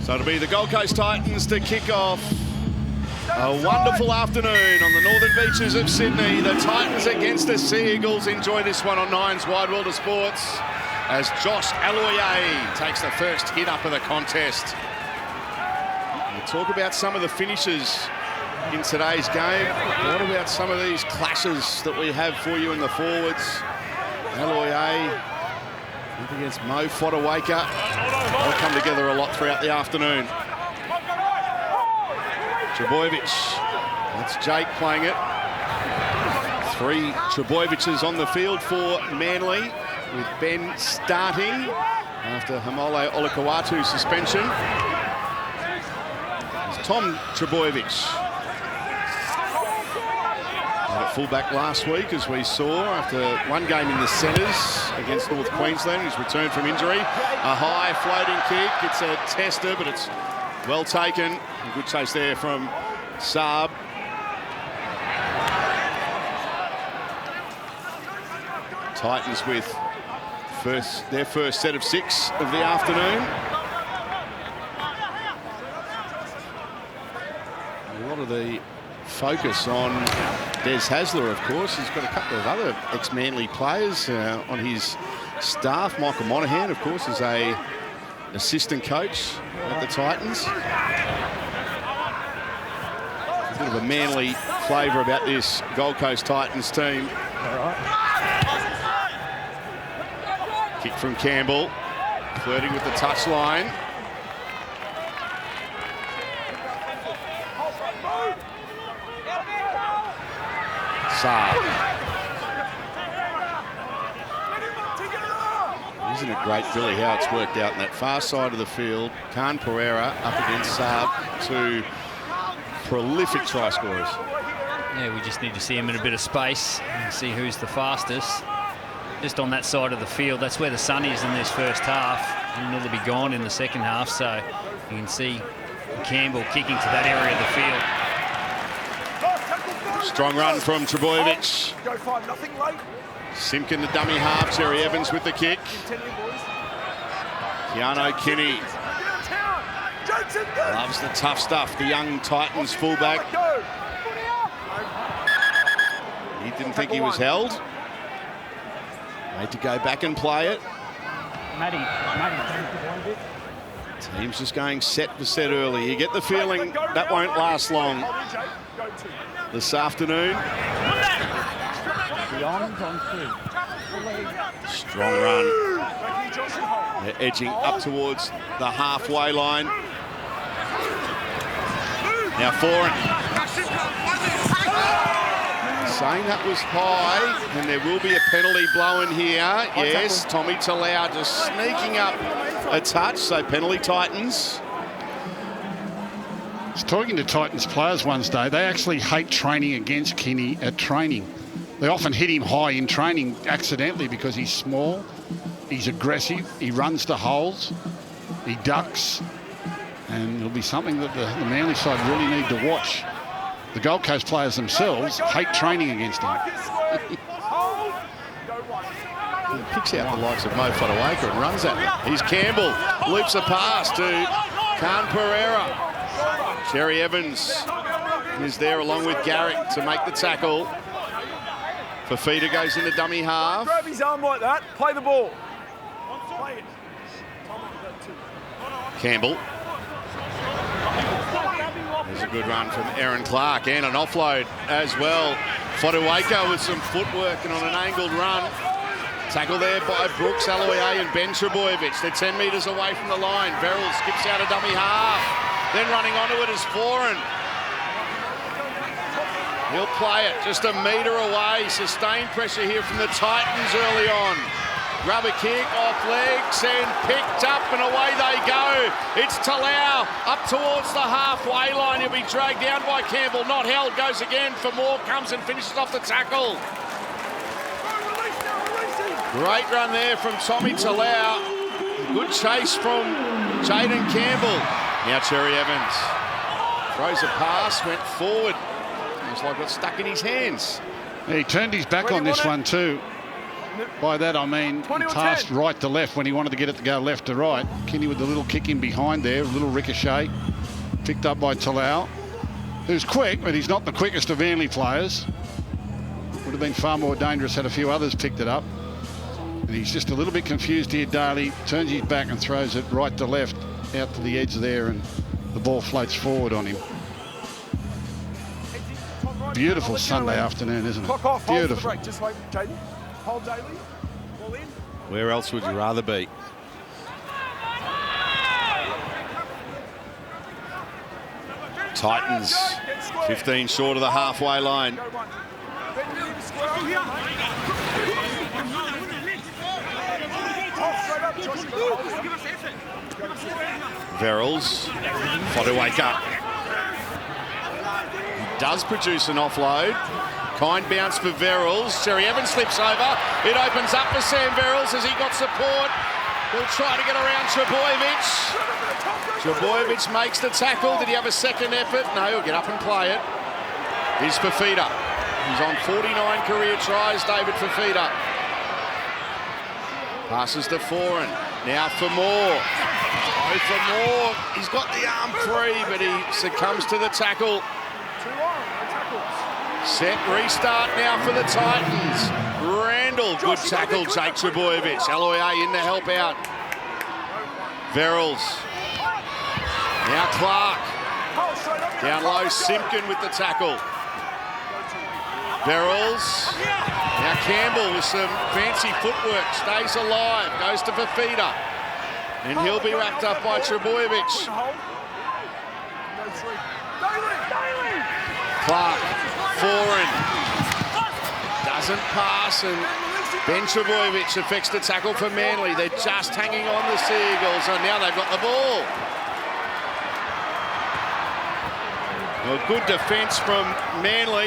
So it'll be the Gold Coast Titans to kick off a wonderful afternoon on the northern beaches of Sydney. The Titans against the Sea Eagles. Enjoy this one on Nine's Wide World of Sports as Josh Aloiai takes the first hit up of the contest. We'll talk about some of the finishes in today's game. What about some of these clashes that we have for you in the forwards? Aloiai up against Mo Fodawaker. They'll come together a lot throughout the afternoon. Trebojevic, that's Jake playing it. 3 Trebojeviches on the field for Manly, with Ben starting after Hamole Olakawatu's suspension. There's Tom Trebojevic. At fullback last week, as we saw, after one game in the centres against North Queensland. He's returned from injury. A high floating kick. It's a tester, but it's well taken. A good chase there from Saab. Titans with their first set of 6 of the afternoon. A lot of the focus on Des Hasler, of course. He's got a couple of other ex-Manly players on his staff. Michael Monaghan, of course, is an assistant coach at the Titans. A bit of a Manly flavour about this Gold Coast Titans team. Kick from Campbell, flirting with the touchline. Saab. Isn't it great, Billy, how it's worked out in that far side of the field? Khan Pereira up against Saab, 2 prolific try scorers. Yeah, we just need to see him in a bit of space and see who's the fastest. Just on that side of the field, that's where the sun is in this first half, and it'll be gone in the second half. So you can see Campbell kicking to that area of the field. Strong run from Trebojevic. Simpkin the dummy half. Terry Evans with the kick. Keanu Kinney loves the tough stuff. The young Titans fullback. He didn't think he was held. Made to go back and play it. Team's just going set for set early. You get the feeling that won't last long this afternoon. Strong run. They're edging up towards the halfway line. Now Foran. Saying that was high, and there will be a penalty blown here. Yes, Tommy Talau just sneaking up a touch, so penalty Titans. I was talking to Titans players one day. They actually hate training against Kinney at training. They often hit him high in training accidentally because he's small, he's aggressive, he runs to holes, he ducks, and it'll be something that the Manly side really need to watch. The Gold Coast players themselves hate training against him. He picks out the likes of Mo Fodawaker and runs at them. Here's Campbell, loops a pass to Khan Pereira. Cherry Evans is there along with Garrick to make the tackle. Fafita goes into dummy half. Grab his arm like that, play the ball. Campbell. There's a good run from Aaron Clark and an offload as well. Fodawaker with some footwork and on an angled run. Tackle there by Brooks, Aloiai and Ben Trebojevic. They're 10 metres away from the line. Verrill skips out a dummy half. Then running onto it is Foran. He'll play it just a metre away. Sustained pressure here from the Titans early on. Grab a kick off legs and picked up, and away they go. It's Talau up towards the halfway line. He'll be dragged down by Campbell. Not held. Goes again for more. Comes and finishes off the tackle. Great run there from Tommy Talau. Good chase from Jaden Campbell. Now Cherry Evans throws a pass, went forward. Looks like got stuck in his hands. He turned his back on this one too. By that I mean he passed right to left when he wanted to get it to go left to right. Kinney with the little kick in behind there, a little ricochet, picked up by Talau, who's quick, but he's not the quickest of Manly players. Would have been far more dangerous had a few others picked it up. And he's just a little bit confused here, Daly. Turns his back and throws it right to left, out to the edge there, and the ball floats forward on him. Beautiful Sunday afternoon, isn't it? Beautiful. Just like Jaden. Hold Daly. Ball in. Where else would you rather be? Titans 15 short of the halfway line. Verrills, Fotuaika. He does produce an offload. Kind bounce for Verrills. Cherry Evans slips over. It opens up for Sam Verrills as he got support. He'll try to get around Trbojevic. Trbojevic makes the tackle. Did he have a second effort? No, he'll get up and play it. Here's Fafita. He's on 49 career tries, David Fafita. Passes to Foran. Now for Moore. Oh, for Moore. He's got the arm free, but he succumbs to the tackle. Set restart now for the Titans. Randall, good tackle, Jake Trbojevic. Aloiai in to help out. Verrills. Now Clark. Down low, Simpkin with the tackle. Verrills. Now Campbell with some fancy footwork. Stays alive, goes to Fafita. And he'll be wrapped up by Trbojevic. Clark. Foran doesn't pass, and Ben Trbojevic affects the tackle for Manly. They're just hanging on the Sea Eagles, and now they've got the ball. Well, good defence from Manly.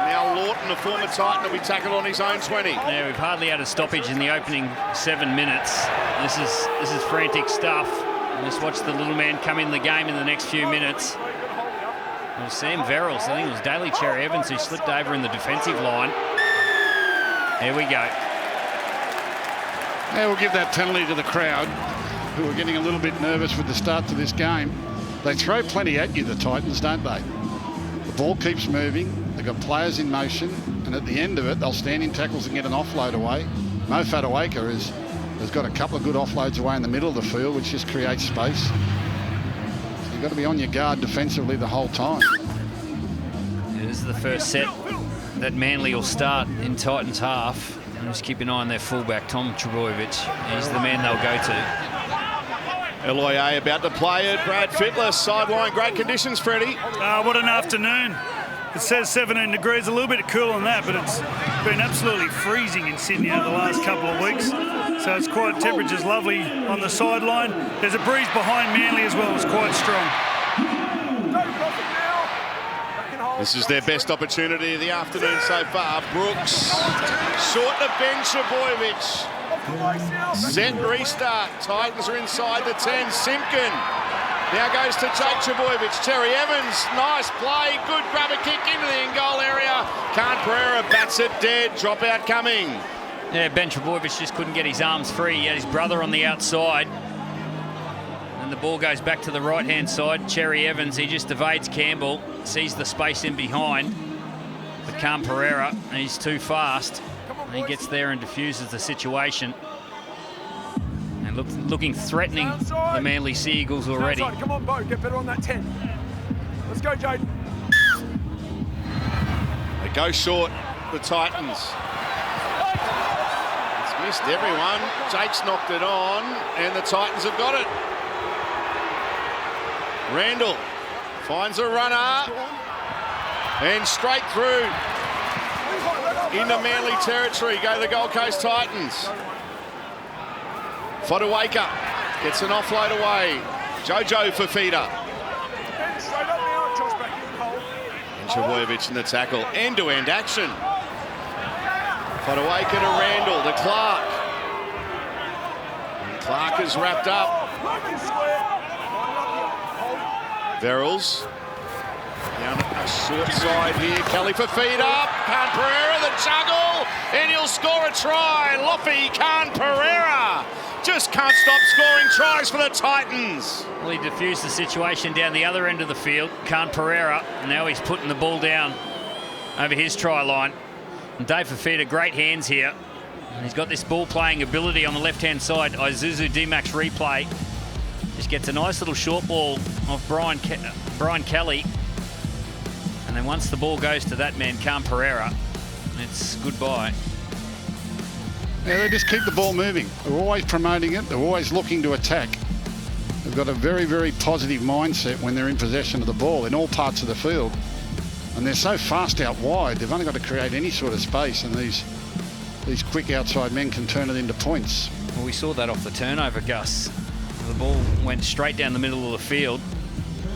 Now Lawton, a former Titan, will be tackled on his own 20. Yeah, we've hardly had a stoppage in the opening 7 minutes. This is frantic stuff. Let's watch the little man come in the game in the next few minutes. Well, Sam Verrills, I think it was Daly Cherry Evans who slipped over in the defensive line. There we go. Yeah, we'll give that penalty to the crowd, who are getting a little bit nervous with the start to this game. They throw plenty at you, the Titans, don't they? The ball keeps moving, they've got players in motion, and at the end of it, they'll stand in tackles and get an offload away. Mo Fotuaika has got a couple of good offloads away in the middle of the field, which just creates space. You've got to be on your guard defensively the whole time. This is the first set that Manly will start in Titans half. And just keep an eye on their fullback, Tom Trbojevic. He's the man they'll go to. Aloiai about to play it. Brad Fittler, sideline. Great conditions, Freddie. What an afternoon. It says 17 degrees, a little bit cooler than that, but it's been absolutely freezing in Sydney over the last couple of weeks. So it's quite, temperature's lovely on the sideline. There's a breeze behind Manly as well, it's quite strong. This is their best opportunity of the afternoon so far. Brooks, short to Ben Trbojevic. Set restart, Titans are inside the 10, Simpkin. Now goes to Jake Trbojevic. Cherry Evans, nice play, good grabber kick into the in-goal area. Khan Pereira bats it dead, dropout coming. Yeah, Ben Trbojevic just couldn't get his arms free. He had his brother on the outside. And the ball goes back to the right-hand side. Cherry Evans, he just evades Campbell, sees the space in behind. But Khan Pereira, he's too fast. And he gets there and diffuses the situation. And looking threatening, the Manly Sea Eagles already. Come on, Bo, get better on that 10. Let's go, Jaden. They go short, the Titans. It's missed everyone. Jake's knocked it on, and the Titans have got it. Randall finds a runner, and straight through into Manly territory go the Gold Coast Titans. Fotuaika gets an offload away. Jojo Fafita. And Trbojevic in the tackle. End-to-end action. Fotuaika to Randall, to Clark. And Clark is wrapped up. Verrills. Down a short side here. Kelly Fafita. Khan Pereira, the juggle. and he'll score a try. Loffy Khan Pereira just can't stop scoring tries for the Titans. Well, he diffused the situation down the other end of the field. Khan Pereira, now he's putting the ball down over his try line. And Dave Fafita, great hands here. And he's got this ball playing ability on the left-hand side. Isuzu D-Max replay. Just gets a nice little short ball off Brian Kelly. And then once the ball goes to that man, Khan Pereira, it's goodbye. Yeah, they just keep the ball moving. They're always promoting it. They're always looking to attack. They've got a very, very positive mindset when they're in possession of the ball in all parts of the field. And they're so fast out wide, they've only got to create any sort of space, and these quick outside men can turn it into points. Well, we saw that off the turnover, Gus. The ball went straight down the middle of the field.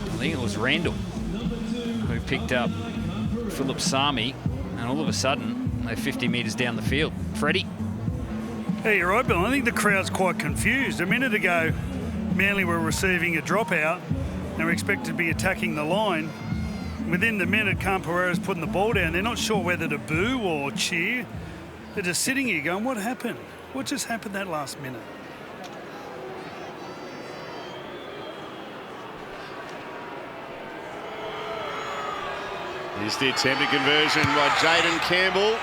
I think it was Randall who picked up Philip Sami, and all of a sudden, they're 50 metres down the field. Freddie? Yeah, you're right, Bill. I think the crowd's quite confused. A minute ago, Manly were receiving a dropout. They were expected to be attacking the line. Within the minute, Khan Pereira's putting the ball down. They're not sure whether to boo or cheer. They're just sitting here going, what happened? What just happened that last minute? Here's the attempted conversion by Jaden Campbell.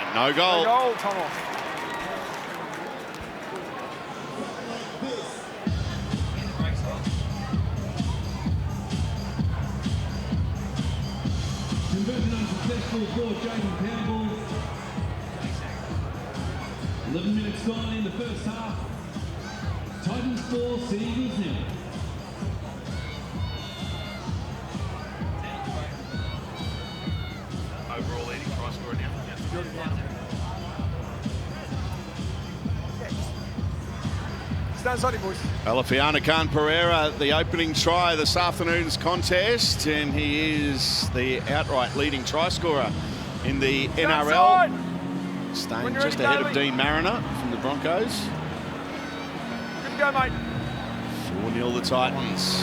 And no goal. No goal, Thomas. Conversion unsuccessful for Jaden Campbell. 11 minutes gone in the first half. Titans 4, Sea Eagles 0. Overall leading try scorer now. Stand sorry, boys. Alafiana Khan Pereira, the opening try of this afternoon's contest, and he is the outright leading try scorer in the NRL. Staying just ahead of Dean Mariner from the Broncos. Good to go, mate. 4-0 the Titans.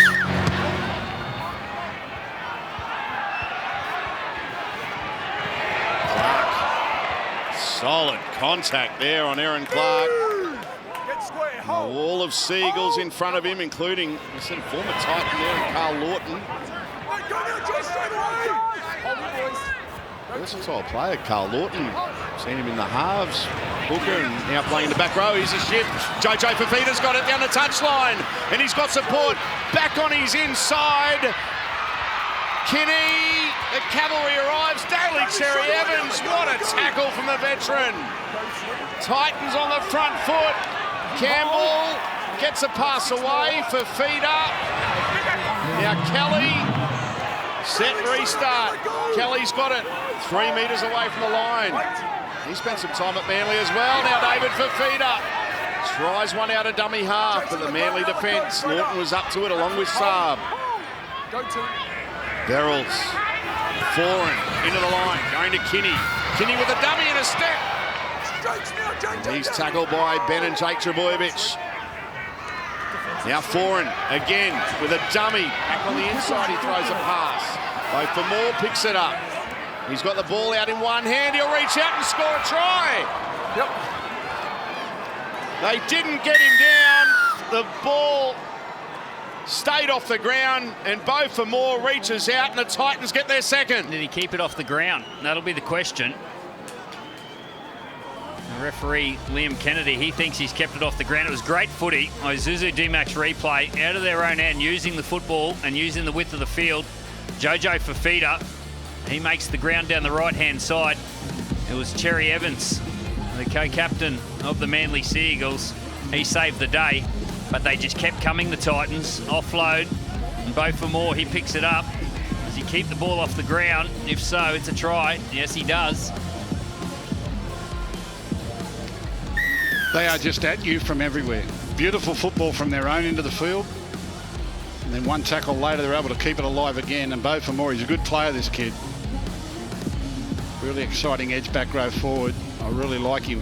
Clark. Solid contact there on Aaron Clark. Get square, A hold. wall of Seagulls in front of him, including I said, former Titan there, Carl Lawton. Mate, go now, Joe, straight away. Hold it, boys. Versatile player, Carl Lawton. Seen him in the halves. Booker and now playing the back row. He's a shift. JJ Fafita's got it down the touchline. And he's got support back on his inside. Kinney, the cavalry arrives. Daly Cherry Evans, what a tackle from the veteran. Titans on the front foot. Campbell gets a pass away. Fafita. Now Kelly. Set restart. Kelly's got it 3 metres away from the line. He spent some time at Manly as well. Now David Fafita tries one out of dummy half, but the Manly defence. Lawton was up to it along with Saab. Go to it. Verrills. Foreign into the line, going to Kinney. Kinney with a dummy and a step. Straight now, Jake. He's tackled by Ben and Jake Trebojevic. Now Foreign again with a dummy. Back on the inside, he throws a pass. Both for Moore picks it up. He's got the ball out in one hand. He'll reach out and score a try. Yep. They didn't get him down. The ball stayed off the ground, and Beau for Moore reaches out, and the Titans get their second. Did he keep it off the ground? That'll be the question. The referee, Liam Kennedy, he thinks he's kept it off the ground. It was great footy. Isuzu D-Max replay out of their own end, using the football and using the width of the field. Jojo Fafita, he makes the ground down the right-hand side. It was Cherry Evans, the co-captain of the Manly Sea Eagles. He saved the day, but they just kept coming, the Titans. Offload, and Beau for Moore, he picks it up. Does he keep the ball off the ground? If so, it's a try. Yes, he does. They are just at you from everywhere. Beautiful football from their own end of the field. And then one tackle later, they're able to keep it alive again. And Beau for Moore, he's a good player, this kid. Really exciting edge back row forward. I really like him.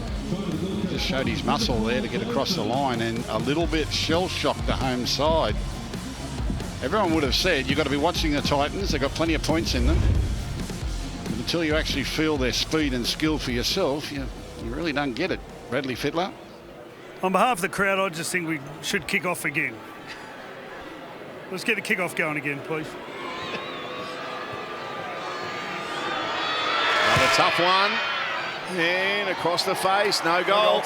He just showed his muscle there to get across the line, and a little bit shell-shocked the home side. Everyone would have said, you've got to be watching the Titans. They've got plenty of points in them. until you actually feel their speed and skill for yourself, you really don't get it. Bradley Fittler. On behalf of the crowd, I just think we should kick off again. Let's get the kick-off going again, please. Another tough one. And across the face, no goal.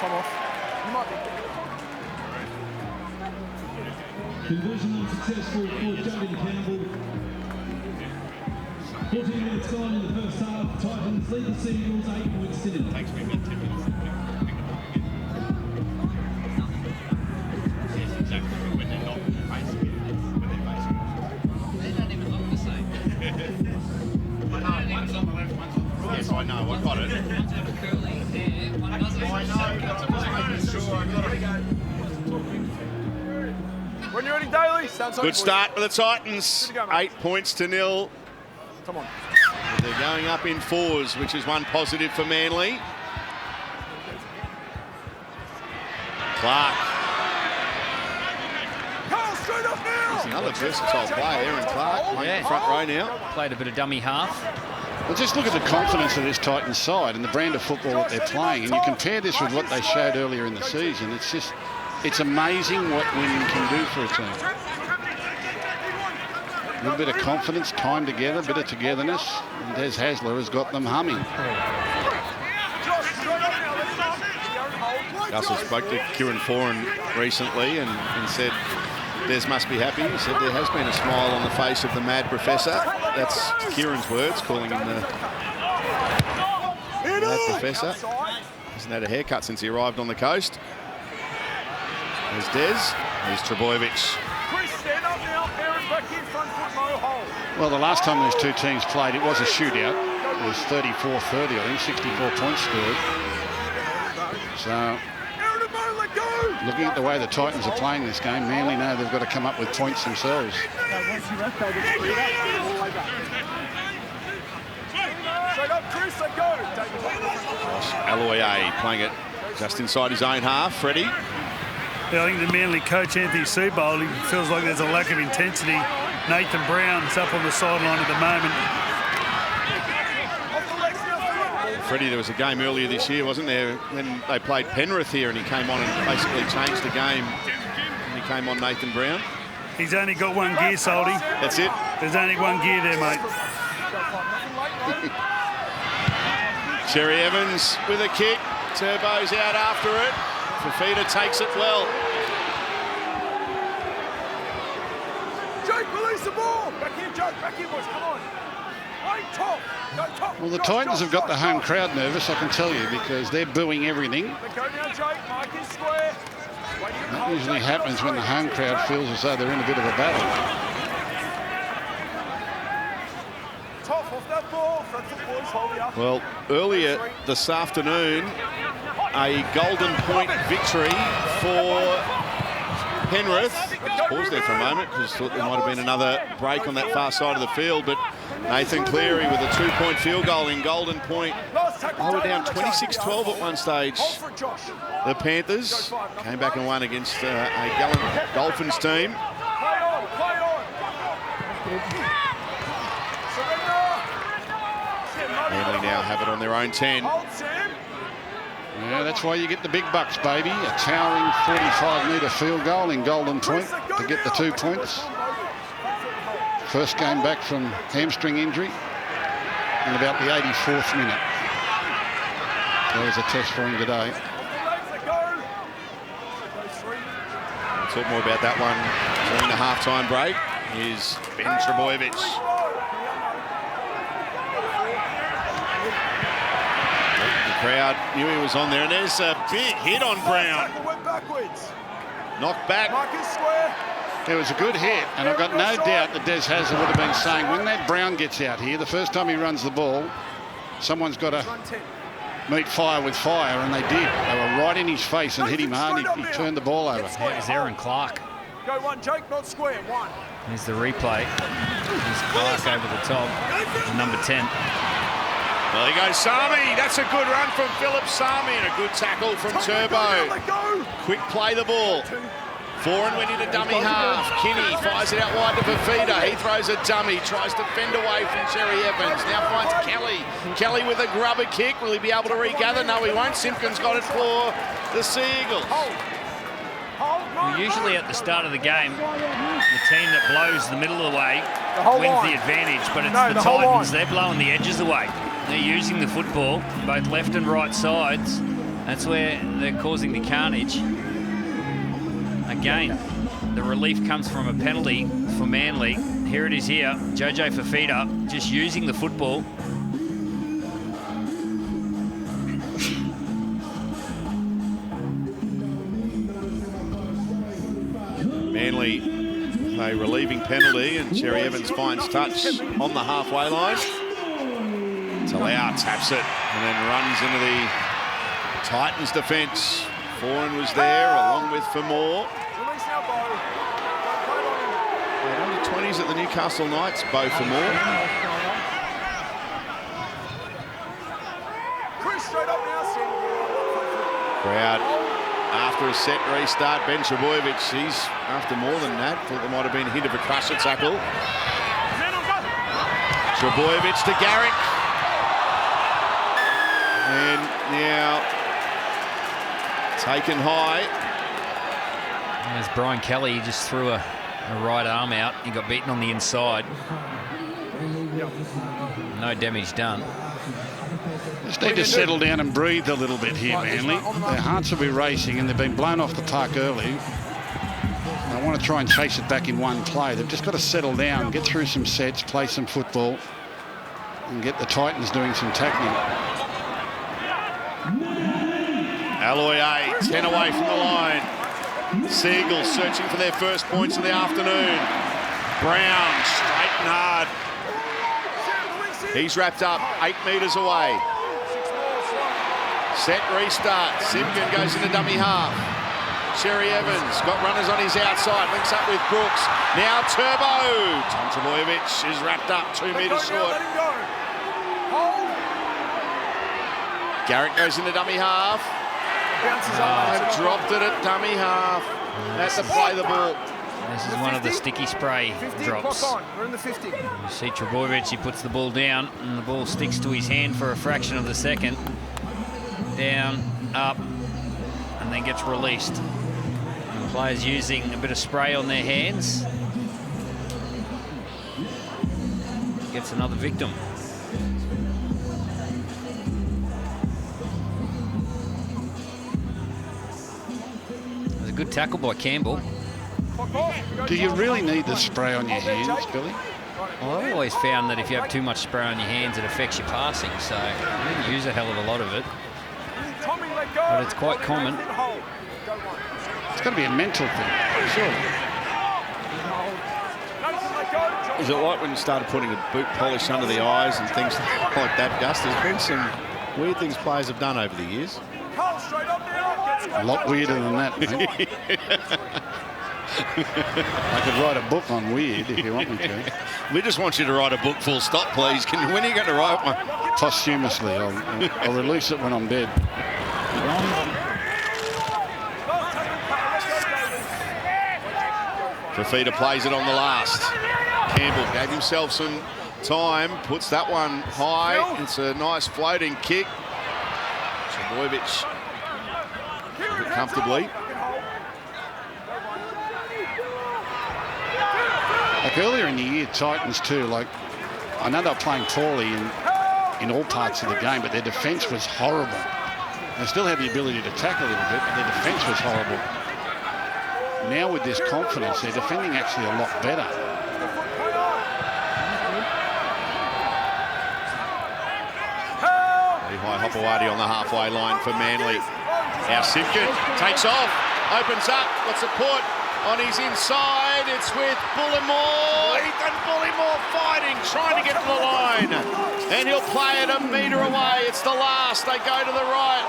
Conversion unsuccessful for Jayden Campbell. 14 minutes gone in the first half. Titans lead the Sea Eagles 8 points to 0. Takes me about 10 minutes. Yes, exactly. When they're not facing it, when they're facing it. They don't even look the same. I know, one's on the left, one's on the right. Yes, I know, I got it. One's got a curly hair, one doesn't. I know, I'm just making sure I got it. When you're ready, Daly, sounds Good start for the Titans. 8 points to 0. Come on. They're going up in 4s, which is one positive for Manly. Clark. He's another versatile player, Aaron Clark, playing the front row now. Played a bit of dummy half. Well, just look at the confidence of this Titans side and the brand of football that they're playing, and you compare this with what they showed earlier in the season. It's amazing what winning can do for a team. A little bit of confidence, time together, a bit of togetherness, and Des Hasler has got them humming. Russell spoke to Kieran Foran recently and said Des must be happy. He said there has been a smile on the face of the mad professor. That's Kieran's words, calling him the mad professor. Hasn't had a haircut since he arrived on the coast. There's Des. There's Trbojevic. Well, the last time those two teams played, it was a shootout. It was 34-30, I think, 64 points scored. So, looking at the way the Titans are playing this game, Manly know they've got to come up with points themselves. Aloye playing it just inside his own half. Freddie. Yeah, I think the Manly coach, Anthony Seabold, he feels like there's a lack of intensity. Nathan Brown's up on the sideline at the moment. Freddie, there was a game earlier this year, wasn't there, when they played Penrith here and he came on and basically changed the game. And he came on Nathan Brown. He's only got one gear, Salty. That's it. There's only one gear there, mate. Cherry Evans with a kick. Turbo's out after it. Fafita takes it well. Jake, release the ball. Back here, Jake. Back here, boys. Come on. Top. Go top. Well, the Titans have got the home crowd nervous, I can tell you, because they're booing everything. Go now, Jake. Mark is square. That usually happens when the home crowd feels as though they're in a bit of a battle. Top off that ball. That's the boys. Hold you. Well, earlier this afternoon, a golden point victory for Penrith. Pause there for a moment because thought there might have been another break on that far side of the field, but Nathan Cleary with a 2-point field goal in Golden Point. They were down 26-12 at one stage. The Panthers came back and won against a gallant Dolphins team. Manly now have it on their own 10. Yeah, that's why you get the big bucks, baby. A towering 45-metre field goal in Golden Point to get the 2 points. First game back from hamstring injury in about the 84th minute. There was a test for him today. We'll talk more about that one during the halftime break. Here's Ben Trbojevic. Crowd knew he was on there, and there's a big hit on Brown. Knocked back. It was a good hit, and I've got no doubt that Des Hasler would have been saying, when that Brown gets out here, the first time he runs the ball, someone's got to meet fire with fire, and they did. They were right in his face and hit him hard, and he turned the ball over. Here's Aaron Clark. Go one, Jake, not square, one. Here's the replay. Here's Clark over the top, number 10. Well, there goes Sami. That's a good run from Philip Sami and a good tackle from Turbo. Quick play the ball. Foran went into dummy half. Kinney fires it out wide to Fafita. He throws a dummy, tries to fend away from Cherry Evans. Now finds Kelly. Kelly with a grubber kick. Will he be able to regather? No, he won't. Simpkins got it for the Sea Eagles. Well, usually at the start of the game, the team that blows the middle of the way wins the advantage, but it's the Titans. They're blowing the edges away. They're using the football, both left and right sides. That's where they're causing the carnage. Again, the relief comes from a penalty for Manly. Here it is here. JJ Fafita just using the football. Manly, a relieving penalty, and Cherry Evans finds touch on the halfway line. Talau taps it and then runs into the Titans defence. Foran was there along with Famore. Under 20s at the Newcastle Knights, Bo Famore. Crowd after a set restart. Ben Trebojevic, he's after more than that. Thought there might have been a hint of a crusher tackle. Trebojevic to Garrick. And now taken high. There's Brian Kelly. He just threw a right arm out. He got beaten on the inside. No damage done. Just need to settle down and breathe a little bit here, Manly. Their hearts will be racing and they've been blown off the park early. They want to try and chase it back in one play. They've just got to settle down, get through some sets, play some football, and get the Titans doing some tackling. Alloy A, 10 away from the line. Sea Eagles searching for their first points of the afternoon. Brown, straight and hard. He's wrapped up 8 metres away. Set restart. Simpkin goes into dummy half. Cherry Evans got runners on his outside. Links up with Brooks. Now Turbo. Tom Trebojevic is wrapped up 2 metres short. Garrett goes into dummy half. They've dropped it at dummy half. That's to play the ball. This is one of the sticky spray drops. We're in the 50. You see Trebojevic, he puts the ball down and the ball sticks to his hand for a fraction of the second. Down, up, and then gets released. And players using a bit of spray on their hands. Gets another victim. It was a good tackle by Campbell. Do you really need the spray on your hands, Billy? Well, I've always found that if you have too much spray on your hands, it affects your passing, so I didn't use a hell of a lot of it. But it's quite common. It's got to be a mental thing, sure. Is it like when you started putting a boot polish under the eyes and things like that, Gus? There's been some weird things players have done over the years. A lot weirder than that, mate. I could write a book on weird if you want me to. We just want you to write a book full stop, please. When are you going to write one? Posthumously. I'll release it when I'm dead. Fafita plays it on the last. Campbell gave himself some time, puts that one high. It's a nice floating kick. Trebojevic comfortably. Like earlier in the year, Titans too, like, I know they're playing poorly in all parts of the game, but their defence was horrible. They still have the ability to tackle a little bit, but their defence was horrible. Now with this confidence, they're defending actually a lot better. Very high Hopewadi on the halfway line for Manly. Now Simpkin takes off, opens up, got support on his inside. It's with Bullimore. Ethan Bullimore fighting, trying to get to the line. And he'll play it a metre away. It's the last. They go to the right.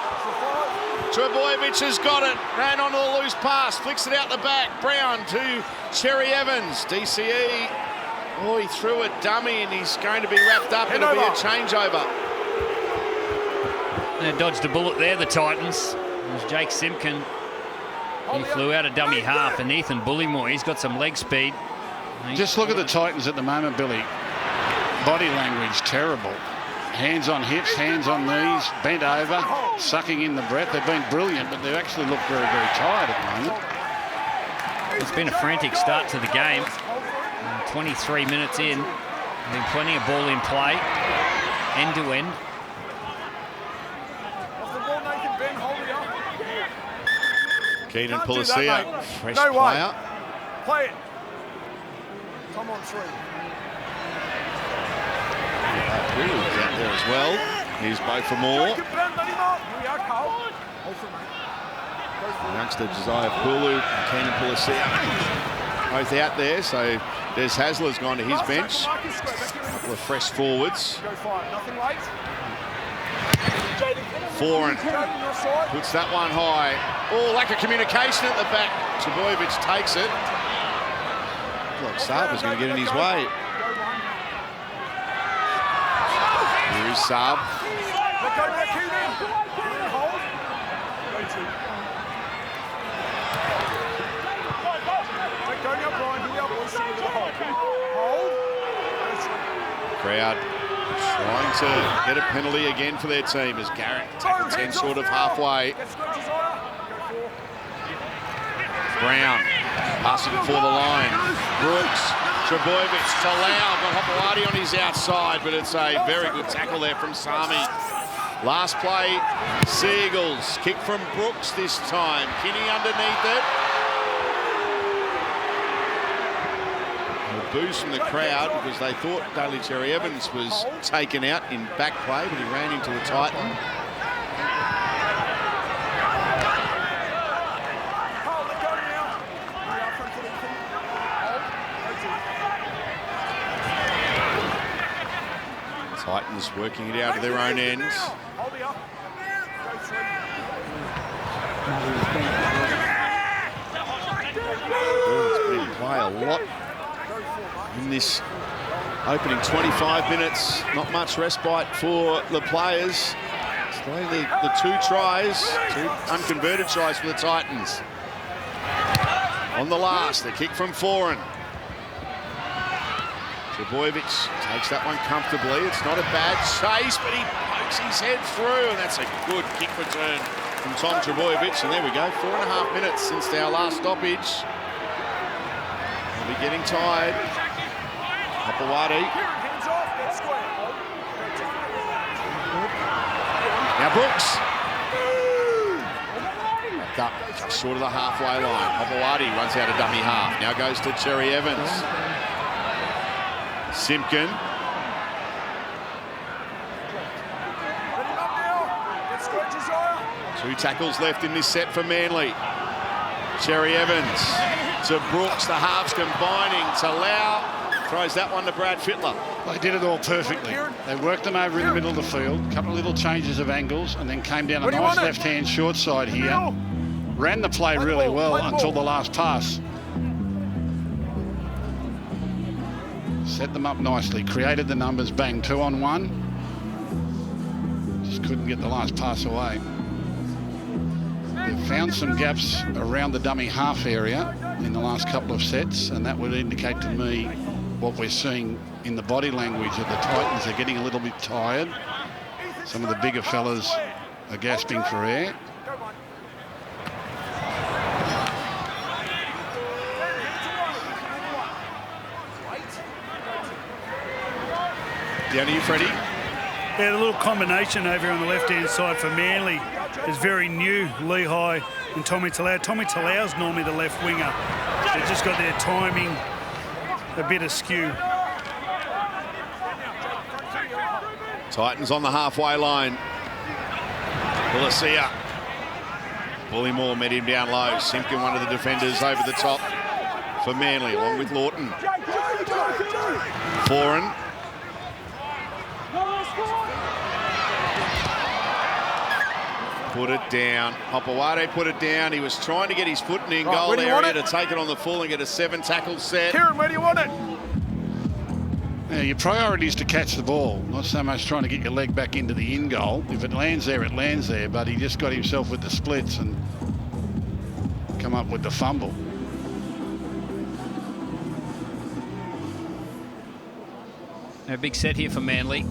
Trebojevic has got it. Ran onto the loose pass. Flicks it out the back. Brown to Cherry Evans. DCE. Oh, he threw a dummy and he's going to be wrapped up. It'll be a changeover. They dodged a bullet there, the Titans. It was Jake Simpkin He flew out a dummy half, and Ethan Bullymore, he's got some leg speed. Just look at the Titans at the moment, Billy. Body language, terrible. Hands on hips, hands on knees, bent over, sucking in the breath. They've been brilliant, but they actually look very, very tired at the moment. It's been a frantic start to the game. 23 minutes in, been plenty of ball in play, end to end. Keenan Can't do that, Pulisic, mate. fresh No way. player. Play it. Come on, 3. He's out there as well. He's both for more. Youngster Josiah Pulu and Keenan Pulisic both out there, so Des Hasler's gone to his bench. A couple of fresh forwards. Foreign puts that one high. Oh, lack of communication at the back. Trbojevic takes it. Look, Saab is going to get in his way. Here is Saab. Crowd trying to get a penalty again for their team as Garrett taking 10 short of halfway. Brown passing before the line. Brooks, Trbojevic to Lau, got Hopewadi on his outside, but it's a very good tackle there from Sami. Last play, Sea Eagles. Kick from Brooks this time. Kinney underneath it. A boost from the crowd because they thought Daly Cherry Evans was taken out in back play, but he ran into the Titan. Titans working it out of their own end. It's been in play a lot in this opening 25 minutes. Not much respite for the players. It's only the 2 tries, 2 unconverted tries for the Titans. On the last, the kick from Foreign. Trbojevic takes that one comfortably. It's not a bad chase, but he pokes his head through, and that's a good kick return from Tom Trbojevic. And there we go, 4.5 minutes since our last stoppage. They'll be getting tired. Hopewadi. Now Brooks. Back up, just short of the halfway line. Hopewadi runs out a dummy half. Now goes to Cherry Evans. Simpkin. 2 tackles left in this set for Manly. Cherry Evans to Brooks, the halves combining to Lau. Throws that one to Brad Fittler. They did it all perfectly. They worked them over in the middle of the field, a couple of little changes of angles, and then came down a nice left-hand short side here. Ran the play really well until the last pass. Set them up nicely, created the numbers, bang, 2-on-1. Just couldn't get the last pass away. They've found some gaps around the dummy half area in the last couple of sets, and that would indicate to me what we're seeing in the body language of the Titans. They're getting a little bit tired. Some of the bigger fellas are gasping for air. Down to you, Freddie. Yeah, the little combination over here on the left-hand side for Manly is very new. Lehigh and Tommy Talau. Tommy Talau's normally the left winger. They've just got their timing a bit askew. Titans on the halfway line. Pulisic. Bullymore met him down low. Simpkin, one of the defenders, over the top for Manly, along with Lawton. Foreign. Put it down. Hopewadi put it down. He was trying to get his foot in the goal area to take it on the full and get a 7-tackle set. Kieran, where do you want it? Yeah, your priority is to catch the ball, not so much trying to get your leg back into the in goal. If it lands there, it lands there. But he just got himself with the splits and come up with the fumble. A big set here for Manly.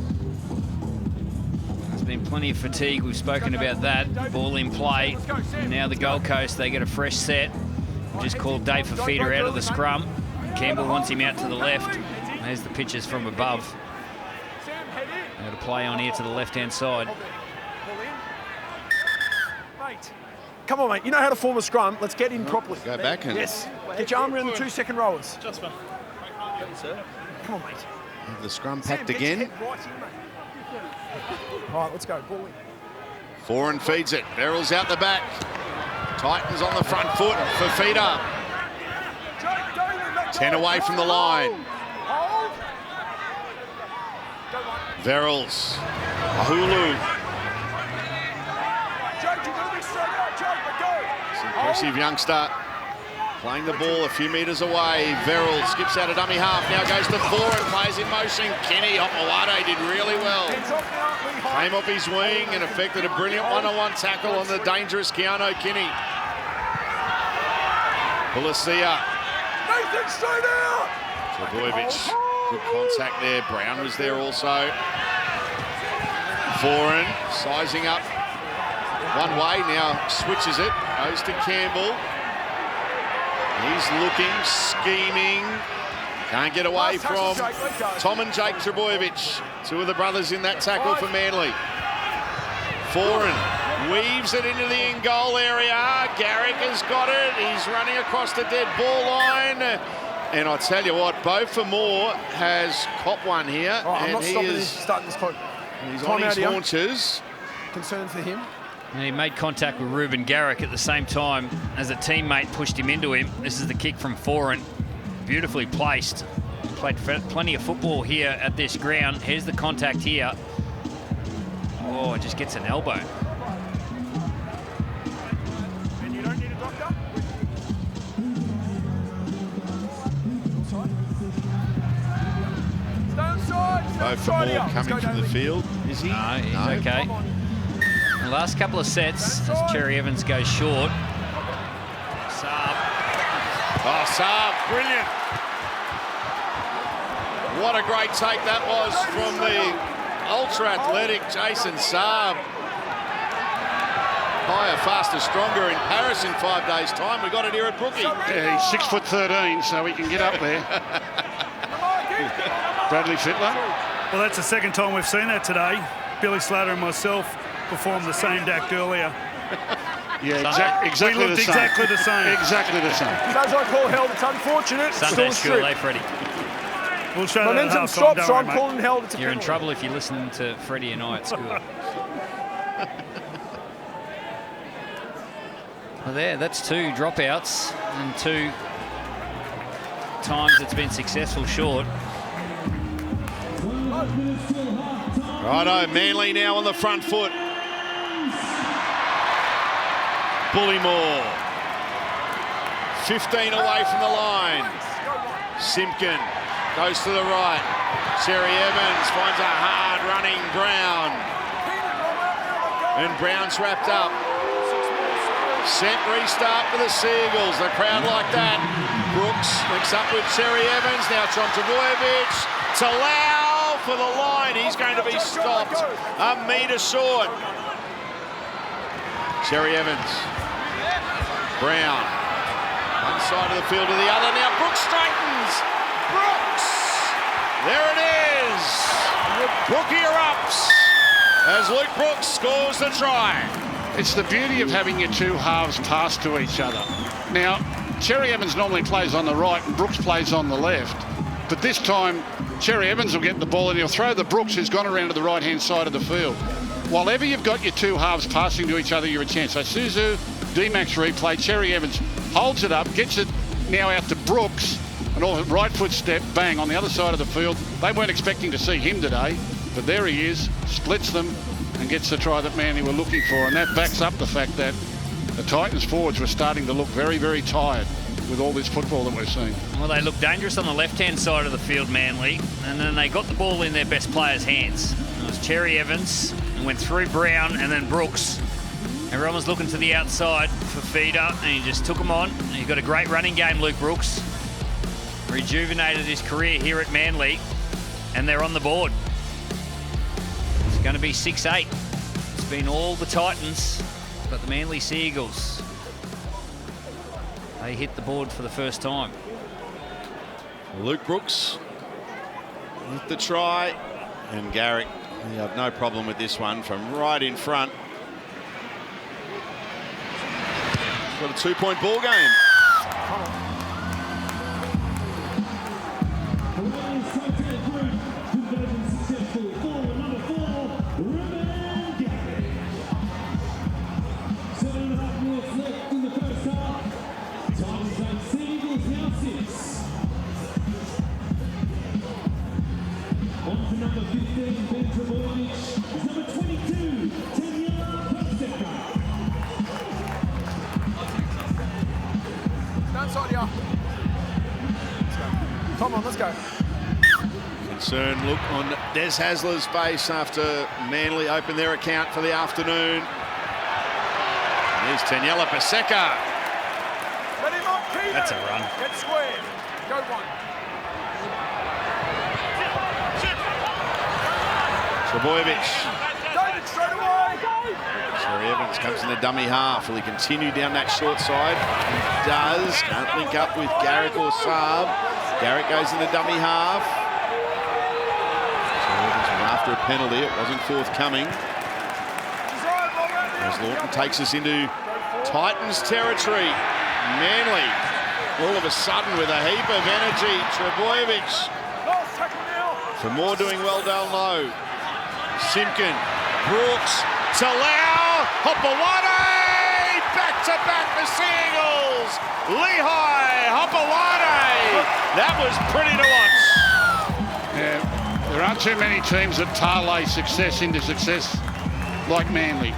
There's been plenty of fatigue. We've spoken about that. Ball in play. And now the Gold Coast, they get a fresh set. We just called Dave Fafita out of the scrum. Campbell wants him out to the left. There's the pitches from above. They're to play on here to the left-hand side. Come on, mate. You know how to form a scrum. Let's get in properly. Go back and Yes. Get your arm around the 2 second rollers. Just one. Come on, mate. have the scrum Sam, packed get your again. head right in, mate. All right, let's go. Ball in. Foran feeds it. Verrills out the back. Titans on the front foot. Fafita. 10 away from the line. Hold. Go, mate. Verrills. Ahulu. Joe, you're moving straight out, Joe, but go. This impressive youngster. Playing the ball a few metres away. Verrill skips out a dummy half. Now goes to Foran. Plays in motion. Kenny Hopewade did really well. Hands off now, Lee High. Came off his wing and effected a brilliant one-on-one tackle on the dangerous Keano Kinney. Pulasia. Nathan, straight out. Trbojevic. Good contact there. Brown was there also. Foran sizing up one way. Now switches it. Goes to Campbell. He's looking, scheming. Can't get away from Tom and Jake Trbojevic. Two of the brothers in that tackle for Manly. Foran weaves it into the in-goal area. Garrick has got it. He's running across the dead ball line. And I tell you what, Beau Fermor has caught one here. Oh, I'm and not he stopping is, this, starting this clock. he's Time on his out here. haunches. Concern for him. And he made contact with Ruben Garrick at the same time as a teammate pushed him into him. This is the kick from Foran. Beautifully placed. Played plenty of football here at this ground. Here's the contact here. Oh, it just gets an elbow. And you don't need a doctor? Stay inside. Beau Fermor coming from the field. Is he? No, he's No. okay. The last couple of sets, as Cherry Evans goes short. Saab. Oh, Saab, brilliant. What a great take that was from the ultra-athletic Jason Saab. Higher, faster, stronger in Paris in 5 days' time. We got it here at Brookie. Yeah, he's 6'13", so he can get up there. Bradley Fittler. Well, that's the second time we've seen that today. Billy Slater and myself performed the same act earlier. Yeah, exactly We the looked same. exactly the same. Exactly the same. As I call held, it's unfortunate. Still Sunday a school, strip. eh, Freddie? We'll show that at Momentum half-time, stopped, don't so worry, I'm mate. calling held. It's a You're in penalty. trouble if you listen to Freddie and I at school. Well, that's two dropouts and two times it's been successful short. Righto, Manly now on the front foot. Bullymore. 15 away from the line. Simpkin goes to the right. Cherry Evans finds a hard-running Brown. And Brown's wrapped up. Set restart for the Sea Eagles. The crowd like that. Brooks links up with Cherry Evans. Now Tom Trbojevic. Talau for the line. He's going to be stopped a metre short. Cherry Evans. Brown. One side of the field to the other. Now Brooks straightens. Brooks. There it is. Brookie erupts as Luke Brooks scores the try. It's the beauty of having your two halves pass to each other. Now, Cherry Evans normally plays on the right and Brooks plays on the left. But this time, Cherry Evans will get the ball and he'll throw the Brooks who's gone around to the right-hand side of the field. While ever you've got your two halves passing to each other, you're a chance. So Suzu, D-Max replay, Cherry Evans holds it up, gets it now out to Brooks, and all right foot step, bang, on the other side of the field. They weren't expecting to see him today, but there he is, splits them, and gets the try that Manly were looking for. And that backs up the fact that the Titans forwards were starting to look very, very tired with all this football that we've seen. Well, they looked dangerous on the left-hand side of the field, Manly, and then they got the ball in their best player's hands. It was Cherry Evans, and went through Brown and then Brooks. Everyone was looking to the outside for feeder, and he just took them on. And he's got a great running game, Luke Brooks. Rejuvenated his career here at Manly, and they're on the board. It's going to be 6-8. It's been all the Titans, but the Manly Sea Eagles, they hit the board for the first time. Luke Brooks with the try, and Garrick, you have no problem with this one from right in front. Got a 2-point ball game. Come on, let's go. Concerned look on Des Hasler's face after Manly opened their account for the afternoon. Here's Taniela Paseka. Let him up, Keegan. That's a run. Get squared. Go one. Trebojevic. David, straight away. Cherry Evans comes in the dummy half. Will he continue down that short side? He does. Can't link up with Garrick or Saab. Garrick goes in the dummy half. Cherry Evans went after a penalty. It wasn't forthcoming. As Lawton takes us into Titans territory. Manly, all of a sudden with a heap of energy. Trebojevic. For more doing well down low. Simpkin, Brooks, Talau, Hopewade, back-to-back the Sea Eagles. Lehigh, Hopewade. That was pretty to watch. Yeah, there aren't too many teams that parlay success into success like Manly.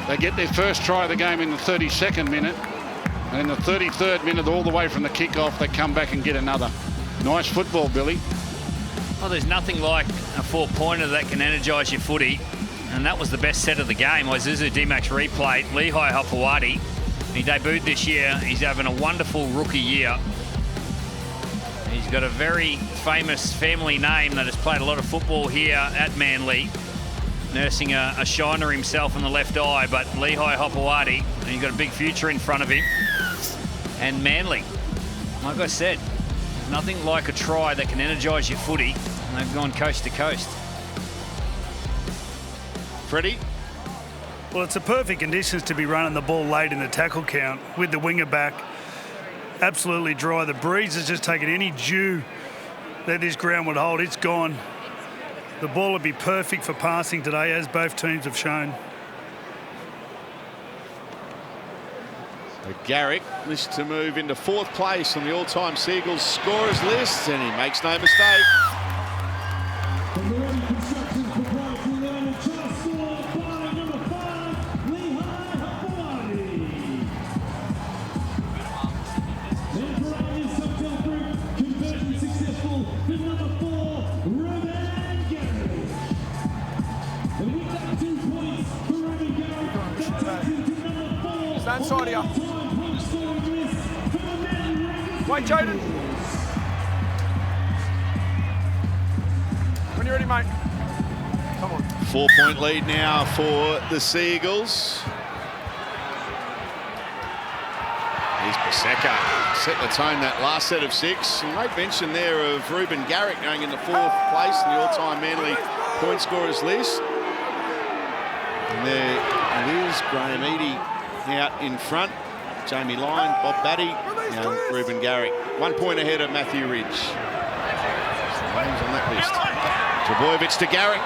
They get their first try of the game in the 32nd minute, and in the 33rd minute, all the way from the kickoff, they come back and get another. Nice football, Billy. Well, there's nothing like a 4-pointer that can energise your footy, and that was the best set of the game. Isuzu D-Max replay, Lehigh Hopewade. He debuted this year. He's having a wonderful rookie year. He's got a very famous family name that has played a lot of football here at Manly, nursing a shiner himself in the left eye, but Lehigh Hopewade, and he's got a big future in front of him. And Manly, like I said, nothing like a try that can energise your footy, and they've gone coast to coast. Freddie? Well, it's a perfect conditions to be running the ball late in the tackle count with the winger back. Absolutely dry. The breeze has just taken any dew that this ground would hold. It's gone. The ball would be perfect for passing today, as both teams have shown. Garrick lists to move into 4th place on the all-time Sea Eagles scorers list, and he makes no mistake. Stand side here. Wait, Jaden. When you're ready, mate. Come on. 4-point lead now for the Sea Eagles. Here's Paseka. Set the tone that last set of 6. You made mention there of Ruben Garrick going into 4th place in the all-time Manly point scorers list. And there it is, Graham Eadie out in front. Jamie Lyon, Bob Batty, and Ruben Garrick. 1 point ahead of Matthew Ridge. Names on that list. Trebojevic to Garrick.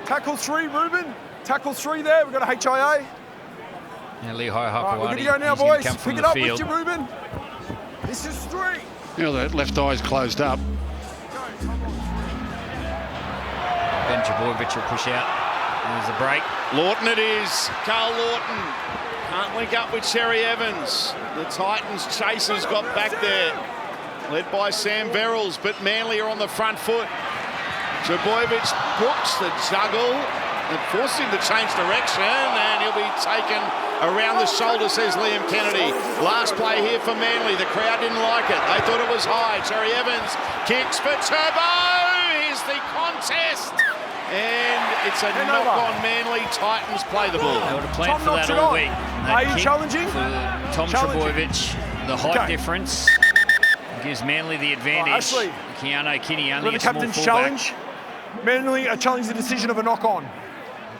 Tackle 3, Ruben. Tackle 3 there. We've got a HIA. Now Lehigh Right, we're Hopewade, good to go now, he's gonna boys. come from Pick it the up field. with you, Ruben. This is 3. You know, that left eye's closed up. Ben Trebojevic will push out. There's the break. Lawton it is. Carl Lawton can't link up with Cherry Evans. The Titans chasers got back there, led by Sam Verrills, but Manly are on the front foot. Trebojevic books the juggle, It forced him to change direction, and he'll be taken around the shoulder, says Liam Kennedy. Last play here for Manly. The crowd didn't like it. They thought it was high. Cherry Evans kicks for Turbo. Here's the contest. And it's a knock on Manly. Titans play the ball. They would have planned for that all week. Are you challenging? Tom Trbojevic, the height difference gives Manly the advantage. Keano Kinney only the a small captain's fullback. challenge. Manly challenge the decision of a knock-on.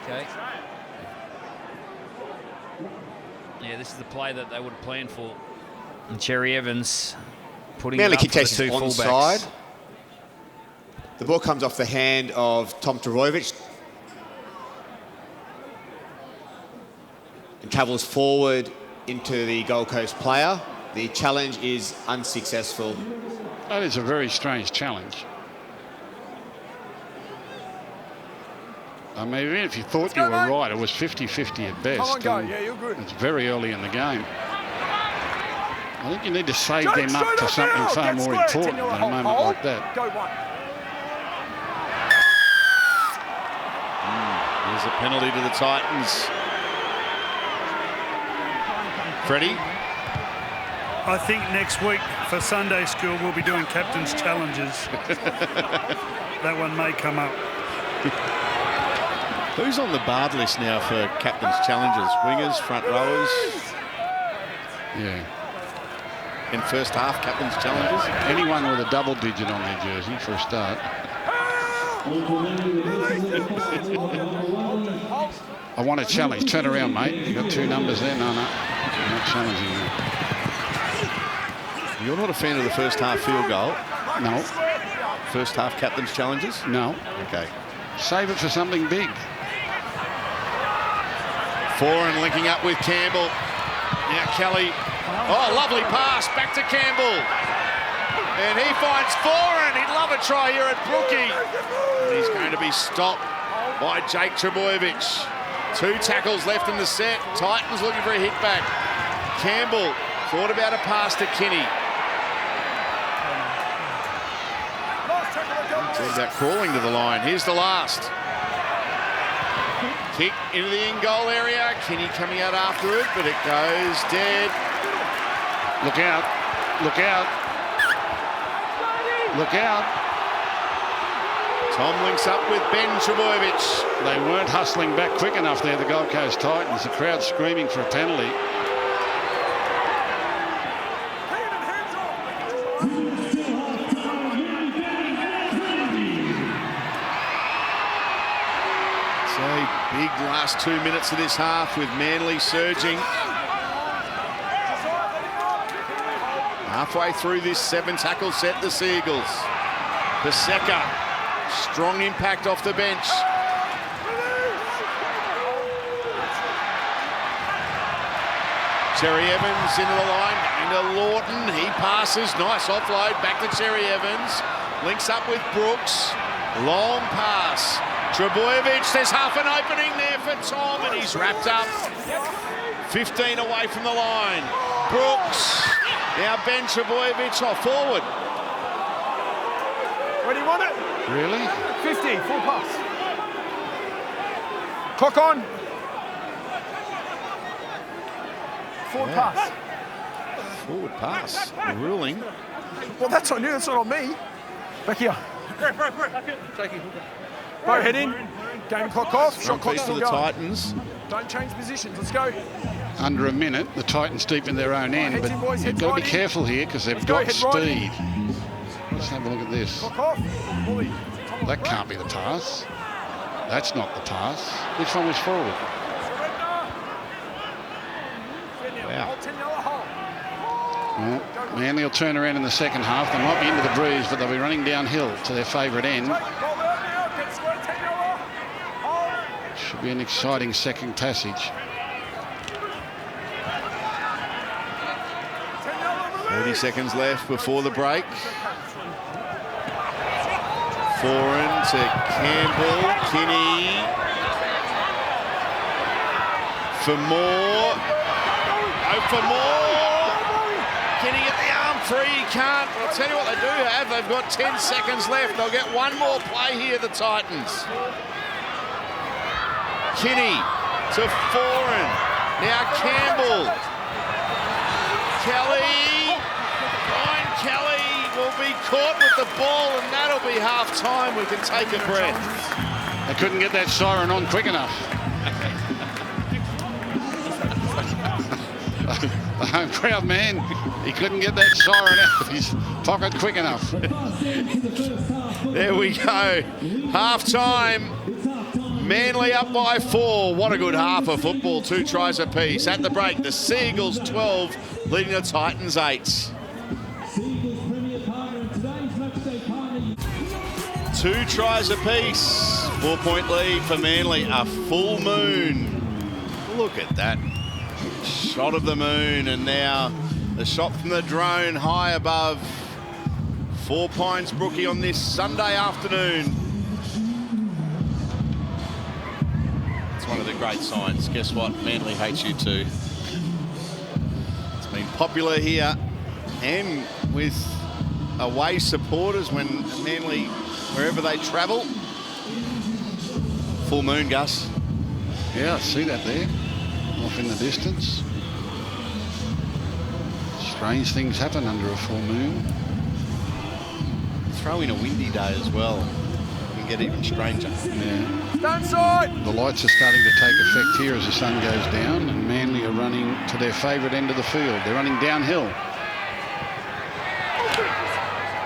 Okay. Yeah, this is the play that they would have planned for. And Cherry Evans putting Manly it up kick for the takes two it fullbacks. onside. The ball comes off the hand of Tom Trbojevic and travels forward into the Gold Coast player. The challenge is unsuccessful. That is a very strange challenge. I mean, even if you thought you were right, it was 50-50 at best. Come on, go. Yeah, you're good. It's very early in the game. I think you need to save Jake, them up straight for up something now. far Get more square. important 10 than a moment hold. like that. Go one. Here's a penalty to the Titans. Freddie? I think next week for Sunday school we'll be doing captain's challenges. That one may come up. Who's on the barred list now for captain's challenges? Wingers, front rowers? Yeah. In first half, captain's challenges? Anyone with a double digit on their jersey for a start. I want a challenge. Turn around, mate. You got two numbers there. No, no. I'm not challenging you. You're not a fan of the first half field goal? No. First half captain's challenges? No. Okay. Save it for something big. Foran linking up with Campbell. Now Kelly. Oh, lovely pass back to Campbell. And he finds Foran. He'd love a try here at Brookie. And he's going to be stopped by Jake Trbojevic. 2 tackles left in the set. Titans looking for a hit back. Campbell thought about a pass to Kinney. Thought about crawling to the line. Here's the last. Kick into the in-goal area. Kinney coming out after it, but it goes dead. Look out. Look out. Look out. Tom links up with Ben Trbojevic. They weren't hustling back quick enough there, the Gold Coast Titans. The crowd screaming for a penalty. Big last 2 minutes of this half with Manly surging. Halfway through this 7-tackle set, the Sea Eagles. Paseka, strong impact off the bench. Cherry Evans into the line, into Lawton. He passes, nice offload, back to Cherry Evans. Links up with Brooks. Long pass. Trbojevic, there's half an opening there for Tom, and he's wrapped up. 15 away from the line. Brooks. Now Ben Trbojevic off forward. Where do you want it? Really? 50, full pass. Clock on. Forward pass. Forward pass. The ruling. Well, that's on you, that's not on me. Back here. Bro, head in. Game clock off. Shot clock Piece for still the going. Titans. Don't change positions. Let's go. Under a minute, the Titans deep in their own end, heads but in, boys, you've heads got to right be in. careful here because they've Let's go, got head right in. speed. Let's have a look at this. Clock off. Bully. That can't be the pass. That's not the pass. Which one was forward? Wow. Well, Manly will turn around in the second half. They might be into the breeze, but they'll be running downhill to their favourite end. Should be an exciting second passage. 30 seconds left before the break. Foran to Campbell. Kinney. For more. Oh, for more. Kinney get the arm free. He can't. I'll tell you what they do have. They've got 10 seconds left. They'll get one more play here, the Titans. Kinney to Foran. Now Campbell. Kelly. Ryan Kelly will be caught with the ball, and that'll be half-time. We can take a breath. They couldn't get that siren on quick enough. The home crowd man, he couldn't get that siren out of his pocket quick enough. There we go. Half-time. Manly up by 4. What a good half of football. 2 tries apiece. At the break, the Sea Eagles 12, leading the Titans 8. 2 tries apiece. 4-point lead for Manly. A full moon. Look at that. Shot of the moon, and now the shot from the drone high above Four Pines Brookie on this Sunday afternoon. It's one of the great signs. Guess what? Manly hates you too. It's been popular here and with away supporters when Manly, wherever they travel. Full moon, Gus. Yeah, I see that there, off in the distance. Strange things happen under a full moon. Throw in a windy day as well. You can get even stranger. Yeah. Stand side. The lights are starting to take effect here as the sun goes down, and Manly are running to their favourite end of the field. They're running downhill.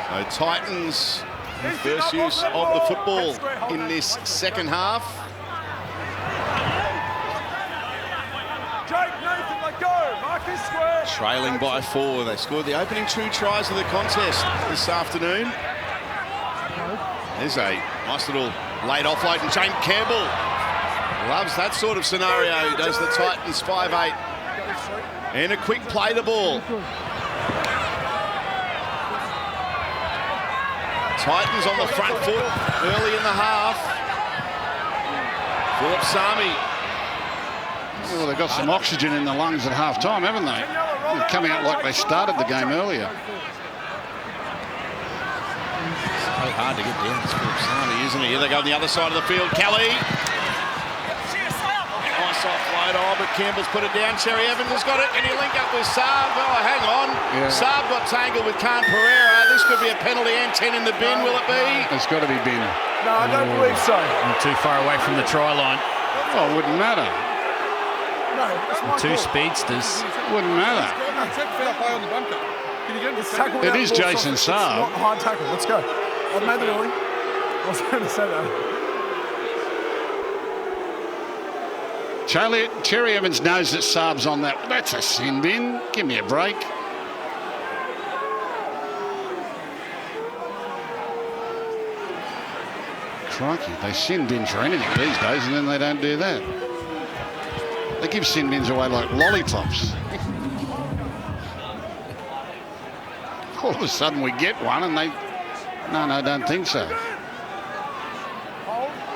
So Titans, first use of the football in this second half. Jake, Nathan, let go. Marcus square. Trailing by 4. They scored the opening 2 tries of the contest this afternoon. There's a nice little late offload, and Shane Campbell loves that sort of scenario. Does the Titans 5-8. And a quick play the ball. Titans on the front foot early in the half. Philip Sami. Well, they've got some oxygen in the lungs at half-time, haven't they? They're coming out like they started the game earlier. So hard to get down to Philip Sami, isn't it? Here they go on the other side of the field. Kelly. Nice offload. Oh, but Campbell's put it down. Cherry Evans has got it. Can he link up with Saab? Oh, hang on. Yeah. Saab got tangled with Khan Pereira. This could be a penalty and 10 in the bin. Will it be? It's got to be bin. No, I don't believe so. I'm too far away from the try line. Oh, it wouldn't matter. No, it's my Two call. speedsters. Wouldn't matter. It's tackled It out is ball Jason soft. It's Saab. not a hard tackle. Let's go. I've made the ruling. I was going to say that. Cherry Evans knows that Saab's on that. That's a sin bin. Give me a break. Crikey, they sin bin for anything these days, and then they don't do that. They give sin bins away like lollipops. All of a sudden we get one and they... No, I don't think so.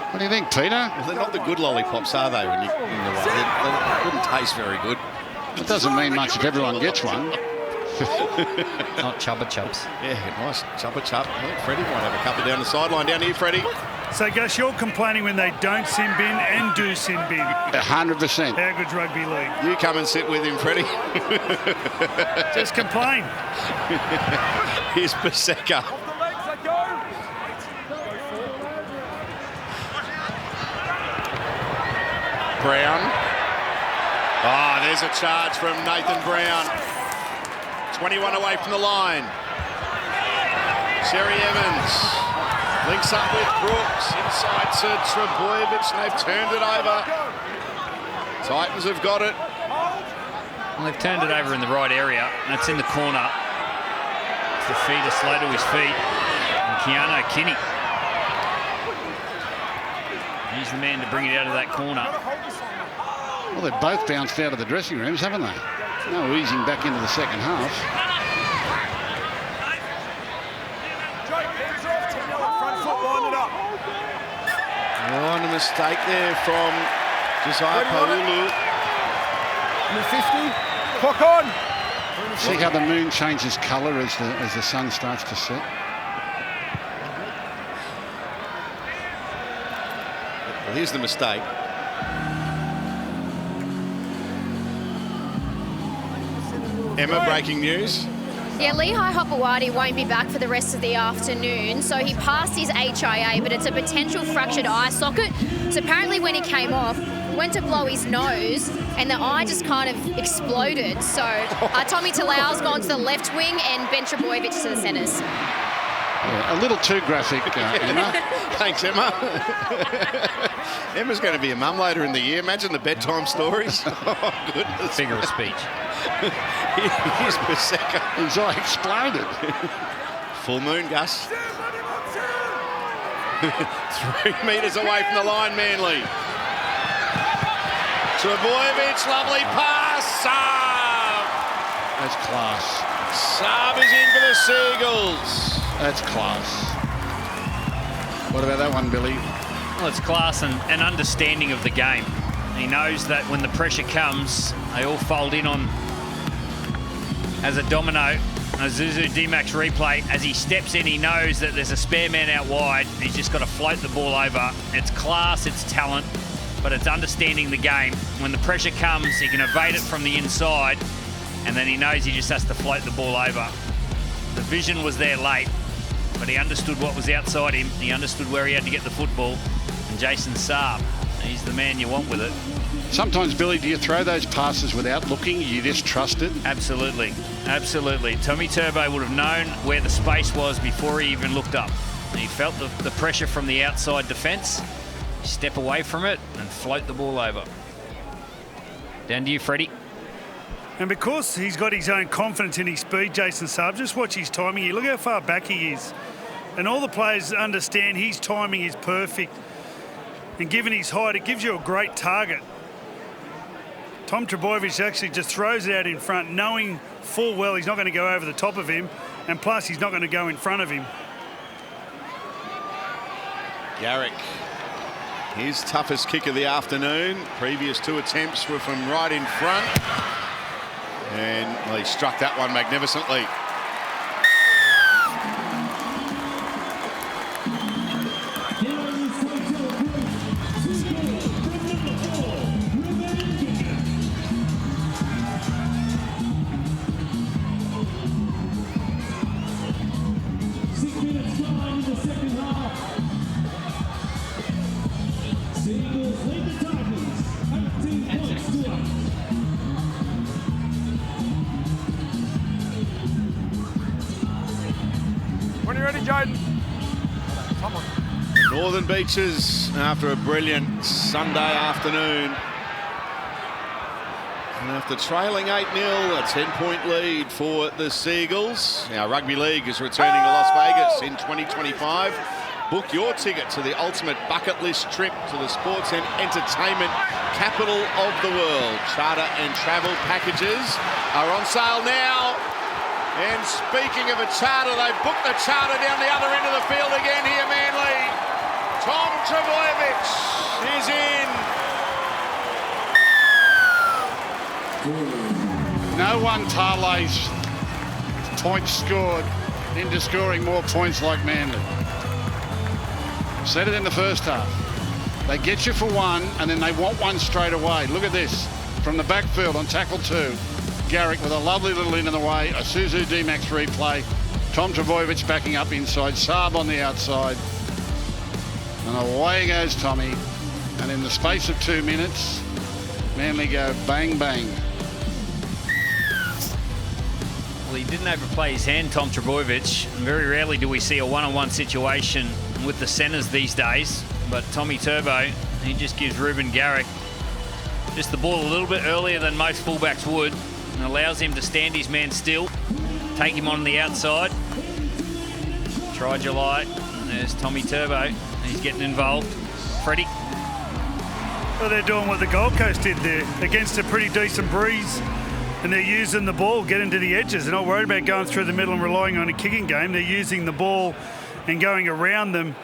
What do you think, Peter? Well, they're not the good lollipops, are they? When you in the way, they wouldn't taste very good. It doesn't mean much if everyone gets one. Not Chubba Chubs. Yeah, nice chubba chup. I think Freddie might have a couple down the sideline. Down here, Freddie. So, Gus, you're complaining when they don't sin bin and do sin bin. 100%. How good's rugby league? You come and sit with him, Freddie. Just complain. Here's Paseka. Off the legs, let go. Brown. Ah, there's a charge from Nathan Brown. 21 away from the line. Cherry Evans links up with Brooks. Inside to Trebojevic. They've turned it over. Titans have got it. Well, they've turned it over in the right area, and it's in the corner. The feeder slow to his feet. And Keanu Kinney. He's the man to bring it out of that corner. Well, they've both bounced out of the dressing rooms, haven't they? No easing back into the second half. Jake, hands off. 10 yard front foot, line it up. Oh, and a mistake there from Josiah Paulu. In the 50. Clock on. See how the moon changes colour as the sun starts to set? Well, here's the mistake. Emma, breaking news. Yeah, Lehigh Hopewadi won't be back for the rest of the afternoon, so he passed his HIA, but it's a potential fractured eye socket. So apparently when he came off, went to blow his nose, and the eye just kind of exploded. So Tommy Talau's gone to the left wing and Ben Trebojevic to the centres. Yeah, a little too graphic, Emma. Thanks, Emma. Emma's going to be a mum later in the year. Imagine the bedtime stories. Oh, goodness. Figure of speech. Here's Paseka. His eye exploded. Full moon, Gus. 3 metres away from the line, Manly. Trebojevic, lovely pass. Saab. That's class. Saab is in for the Seagulls. That's class. What about that one, Billy? Well, it's class and an understanding of the game. He knows that when the pressure comes, they all fold in on as a domino. A Zuzu D-Max replay. As he steps in, he knows that there's a spare man out wide. He's just got to float the ball over. It's class, it's talent, but it's understanding the game. When the pressure comes, he can evade it from the inside, and then he knows he just has to float the ball over. The vision was there late, but he understood what was outside him. He understood where he had to get the football. And Jason Saab, he's the man you want with it. Sometimes, Billy, do you throw those passes without looking? You just trust it? Absolutely. Absolutely. Tommy Turbo would have known where the space was before he even looked up. He felt the pressure from the outside defence, step away from it and float the ball over. Down to you, Freddie. And because he's got his own confidence in his speed, Jason Saab, just watch his timing here. Look how far back he is. And all the players understand his timing is perfect. And given his height, it gives you a great target. Tom Trebojevic actually just throws it out in front, knowing full well he's not going to go over the top of him, and plus he's not going to go in front of him. Garrick, his toughest kick of the afternoon. Previous 2 attempts were from right in front. And he struck that one magnificently. When you're ready, Jaden. Come on. Northern Beaches, after a brilliant Sunday afternoon, and after trailing 8-0, a 10-point lead for the Seagulls. Now, Rugby League is returning to Las Vegas in 2025. Book your ticket to the ultimate bucket list trip to the sports and entertainment capital of the world. Charter and travel packages are on sale now. And speaking of a charter, they booked the charter down the other end of the field again here, Manly. Tom Trebojevic is in. No one parlays points scored into scoring more points like Manly. Said it in the first half. They get you for one, and then they want one straight away. Look at this. From the backfield on tackle 2. Garrick with a lovely little in the way. A Suzu D-Max replay. Tom Trebojevic backing up inside. Saab on the outside. And away goes Tommy. And in the space of 2 minutes, Manly go bang, bang. Well, he didn't overplay his hand, Tom Trebojevic. Very rarely do we see a one-on-one situation with the centres these days. But Tommy Turbo, he just gives Ruben Garrick just the ball a little bit earlier than most fullbacks would, and allows him to stand his man still, take him on the outside. Try July, and there's Tommy Turbo. He's getting involved. Freddie. Well, they're doing what the Gold Coast did there against a pretty decent breeze, and they're using the ball, getting to the edges. They're not worried about going through the middle and relying on a kicking game. They're using the ball and going around them.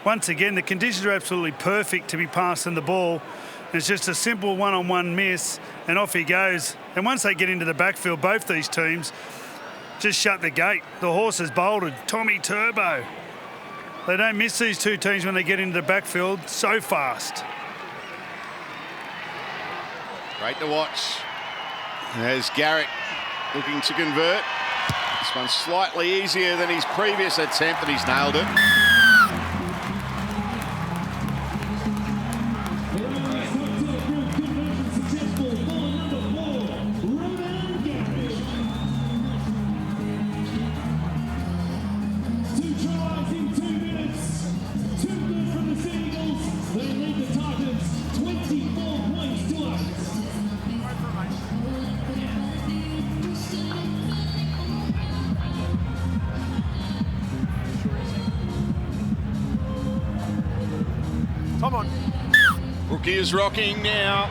Once again, the conditions are absolutely perfect to be passing the ball. It's just a simple one-on-one miss, and off he goes. And once they get into the backfield, both these teams just shut the gate. The horse is bolted. Tommy Turbo. They don't miss these two teams when they get into the backfield so fast. Great to watch as Garrick looking to convert. This one's slightly easier than his previous attempt, but he's nailed it. Come on. Rookie is rocking now.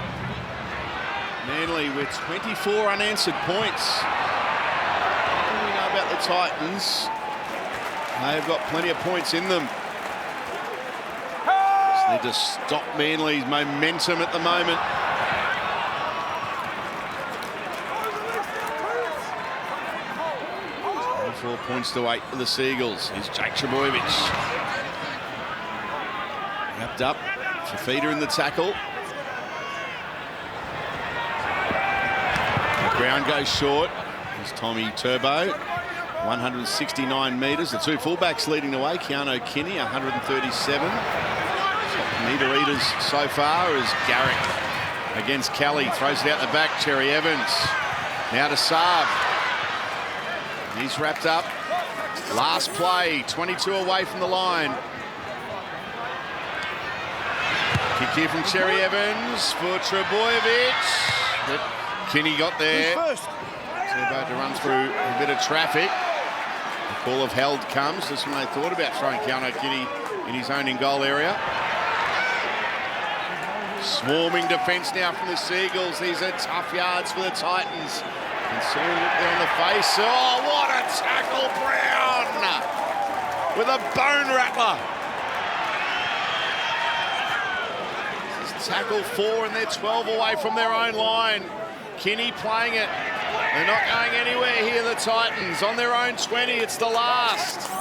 Manly with 24 unanswered points. What do we know about the Titans? They've got plenty of points in them. Just need to stop Manly's momentum at the moment. 4 points to 8 for the Seagulls. Here's Jake Trbojevic. Wrapped up. Fafita in the tackle. The ground goes short. Here's Tommy Turbo. 169 metres. The two fullbacks leading the way. Keanu Kinney, 137. Top metre eaters so far is Garrick against Kelly. Throws it out the back. Cherry Evans. Now to Saab. He's wrapped up. Last play. 22 away from the line. Kick here from Cherry Evans for Trbojevic. But Kinney got there. About to run through a bit of traffic. The call of held comes. Just when they thought about throwing Keanu Kinney in his own in-goal area. Swarming defence now from the Seagulls. These are tough yards for the Titans. And soon they're on the face. Oh, what a tackle, Brown! With a bone rattler. Tackle 4 and they're 12 away from their own line. Kinney playing it. They're not going anywhere here, the Titans. On their own 20, it's the last.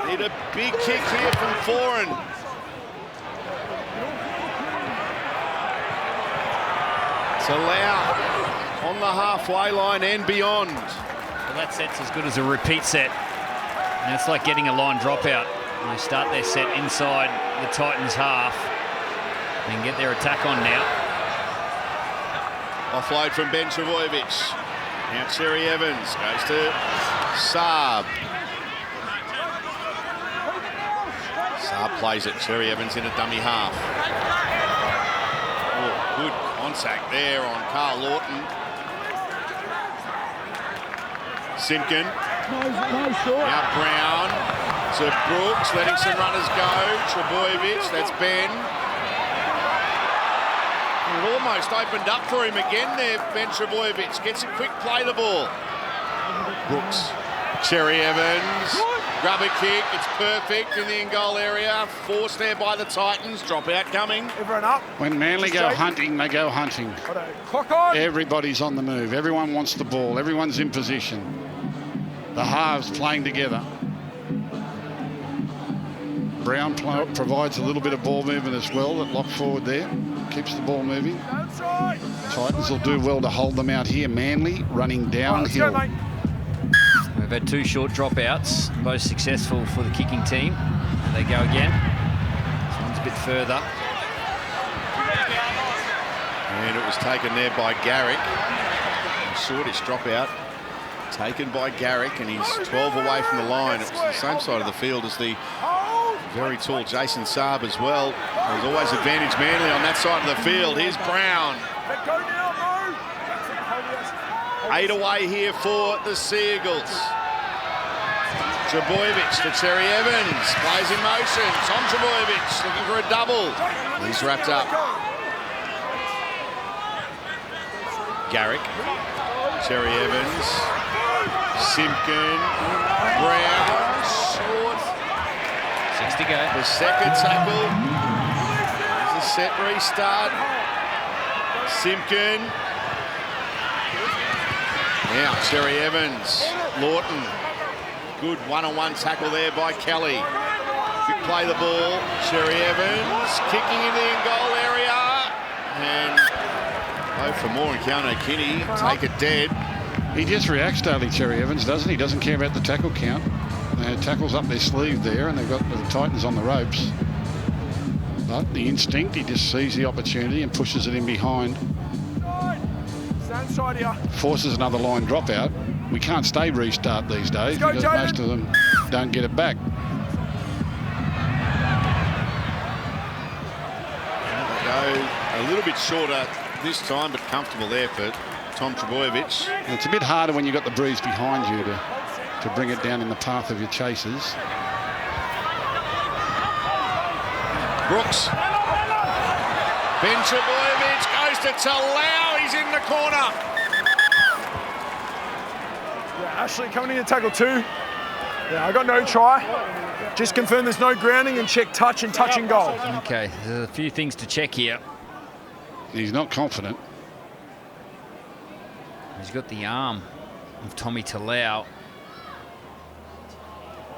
Need a big kick here from Foran. To Lau on the halfway line and beyond. Well, that set's as good as a repeat set. And it's like getting a line dropout. They start their set inside the Titans' half and get their attack on now. Offload from Ben Trbojevic. Now Cherry Evans goes to Saab. Saab plays it. Cherry Evans in a dummy half. Oh, good contact there on Carl Lawton. Simpkin. Now Brown. To Brooks, letting some runners go. Trbojevic, that's Ben. It almost opened up for him again there, Ben Trbojevic. Gets a quick play the ball. Brooks, Cherry Evans. Grab a kick, it's perfect in the in-goal area. Forced there by the Titans, drop out coming. Everyone up. When Manly go hunting, they go hunting. Clock on. Everybody's on the move. Everyone wants the ball. Everyone's in position. The halves playing together. Brown provides a little bit of ball movement as well. That lock forward there keeps the ball moving. Titans will do well to hold them out here. Manly running downhill. We've had 2 short dropouts, both successful for the kicking team. And they go again. This one's a bit further. And it was taken there by Garrick. Shortish dropout taken by Garrick, and he's 12 away from the line. It's the same side of the field as the very tall Jason Saab as well. There's always advantage Manly on that side of the field. Here's Brown. 8 away here for the Seagulls. Trbojevic to Cherry Evans. Plays in motion. Tom Trbojevic looking for a double. He's wrapped up. Garrick. Cherry Evans. Simpkin. Brown. Short. 6 to go. The second tackle. There's a set restart. Simpkin. Now Cherry Evans. Lawton. Good one-on-one tackle there by Kelly. Quick play the ball. Cherry Evans kicking in the in-goal area. And Go for more and Keanu Kinney. Take it dead. He just reacts, Daly Cherry Evans, doesn't he? Doesn't care about the tackle count. Tackles up their sleeve there, and they've got the Titans on the ropes. But the instinct, he just sees the opportunity and pushes it in behind. Stand side here. Forces another line dropout. We can't stay restart these days because most of them don't get it back. Go a little bit shorter this time, but comfortable there for Tom Trbojevic. And it's a bit harder when you've got the breeze behind you to bring it down in the path of your chasers. Brooks. Ben Trbojevic goes to Talau. He's in the corner. Yeah, Ashley coming in to tackle 2. Yeah, I got no try. Just confirm there's no grounding and check touch and touch and goal. Okay, there's a few things to check here. He's not confident. He's got the arm of Tommy Talau.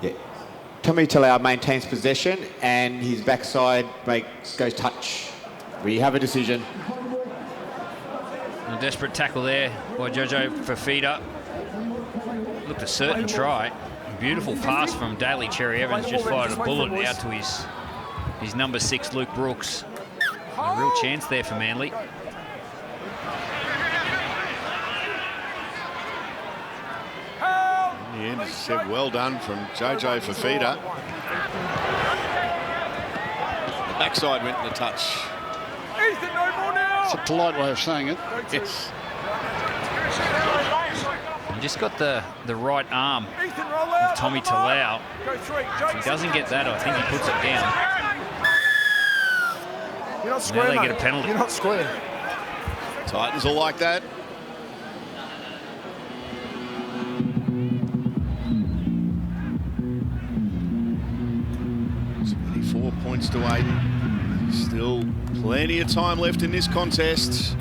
Yeah. Tommy Talau maintains possession and his backside goes touch. We have a decision. A desperate tackle there by Jojo Fafita. Looked a certain try. Beautiful pass from Daly Cherry Evans. Just fired a bullet out to his number 6, Luke Brooks. A real chance there for Manly. In the end, as I said, well done from Jojo Fafita. The backside went in the touch. Ethan, no more now. It's a polite way of saying it. Yes. He just got the right arm Ethan, roll out. of Tommy Talau. Go 3. If he doesn't get that, I think he puts it down. You're not square, they mate. get a penalty. You're not square. Titans are like that. It's 24 points to 8. Still plenty of time left in this contest.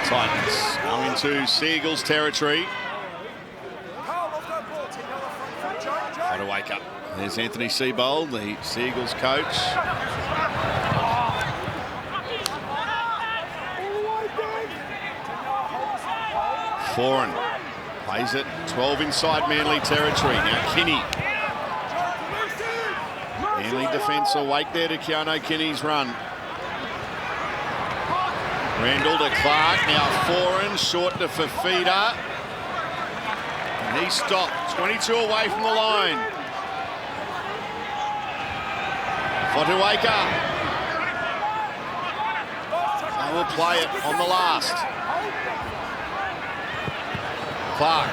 Titans go into Sea Eagles territory. Got to wake up. There's Anthony Seibold, the Sea Eagles coach. Foran plays it 12 inside Manly territory. Now Kinney. Manly defence awake there to Keanu Kinney's run. Randall to Clark, now Foran, short to Fafita. And he stopped, 22 away from the line. Fotuaika. They will play it on the last. Clark.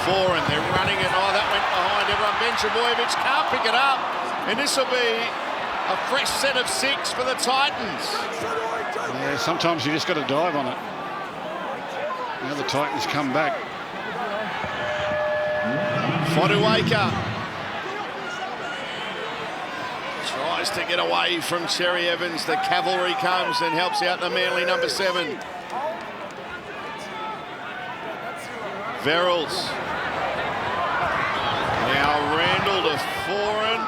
Foran, they're running it. Oh, that went behind everyone. Ben Trbojevic can't pick it up. And this will be a fresh set of 6 for the Titans. Yeah, sometimes you just got to dive on it. Now the Titans come back. Fotuaika tries to get away from Cherry Evans. The cavalry comes and helps out the Manly number 7. Verrills. Now Randall to Foran.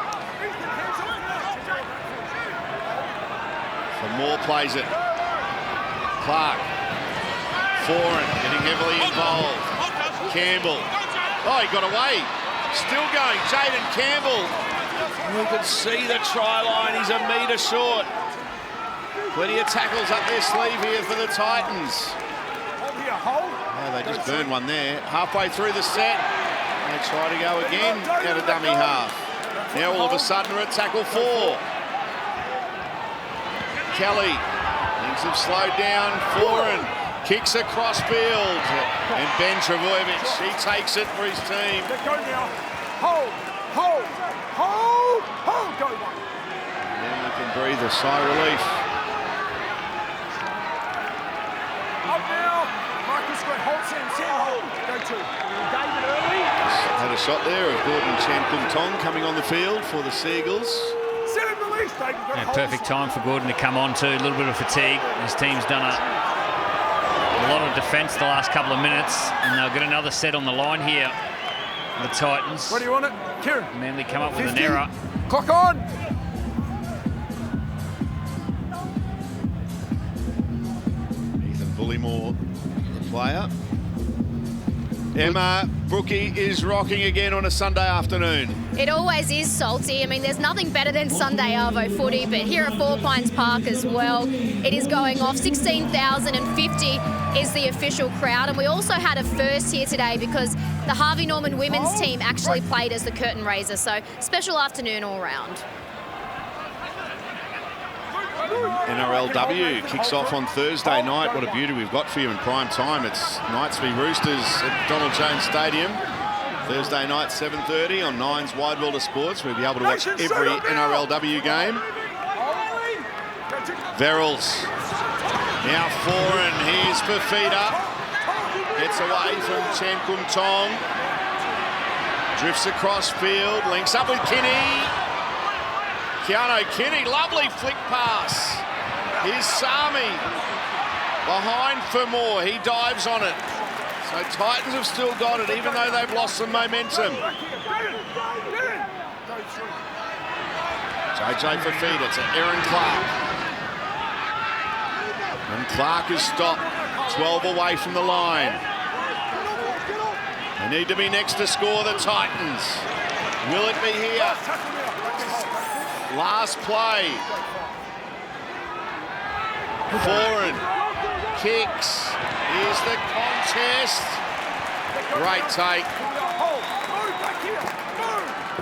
For Moore plays it. Clark. Foran getting heavily involved. Campbell. Oh, he got away. Still going. Jaden Campbell. You can see the try line. He's a metre short. Plenty of tackles up their sleeve here for the Titans. Oh, they just burned one there. Halfway through the set. They try to go again. Out of dummy half. Now all of a sudden we're at tackle 4. Kelly. Things have slowed down. Foran kicks across field. And Ben Trbojevic, he takes it for his team. Go now. Hold. Go one. Then we can breathe a sigh of relief. Up now. Marcus Gray. Hold Sam. Hold. Go 2. David early. Had a shot there of Gordon Chan-Kum-Tong coming on the field for the Sea Eagles. Set him release, David. Yeah, perfect time for Gordon to come on too. A little bit of fatigue. His team's done a lot of defence the last couple of minutes, and they'll get another set on the line here. The Titans. Where do you want it? Kieran. Manly come up with 50. an error. Clock on. Bullymore, the player. Emma, Brookie is rocking again on a Sunday afternoon. It always is, Salty. I mean, there's nothing better than Sunday Arvo footy, but here at Four Pines Park as well, it is going off. 16,050 is the official crowd. And we also had a first here today because the Harvey Norman women's team actually played as the curtain raiser. So special afternoon all round. NRLW kicks off on Thursday night. What a beauty we've got for you in prime time. It's Knights v Roosters at Donald Jones Stadium. Thursday night, 7:30 on Nine's Wide World of Sports. We'll be able to watch every NRLW game. Verrills. Now Foran. Here's Fafita. Gets away from Chen Kum Tong. Drifts across field. Links up with Kinney. Keanu Kinney, lovely flick pass. Here's Sami. Behind for more. He dives on it. So Titans have still got it, even though they've lost some momentum. JJ Fafita to Erin Clark. And Clark is stopped 12 away from the line. They need to be next to score, the Titans. Will it be here? Last play. Foran kicks. Here's the contest. Great take.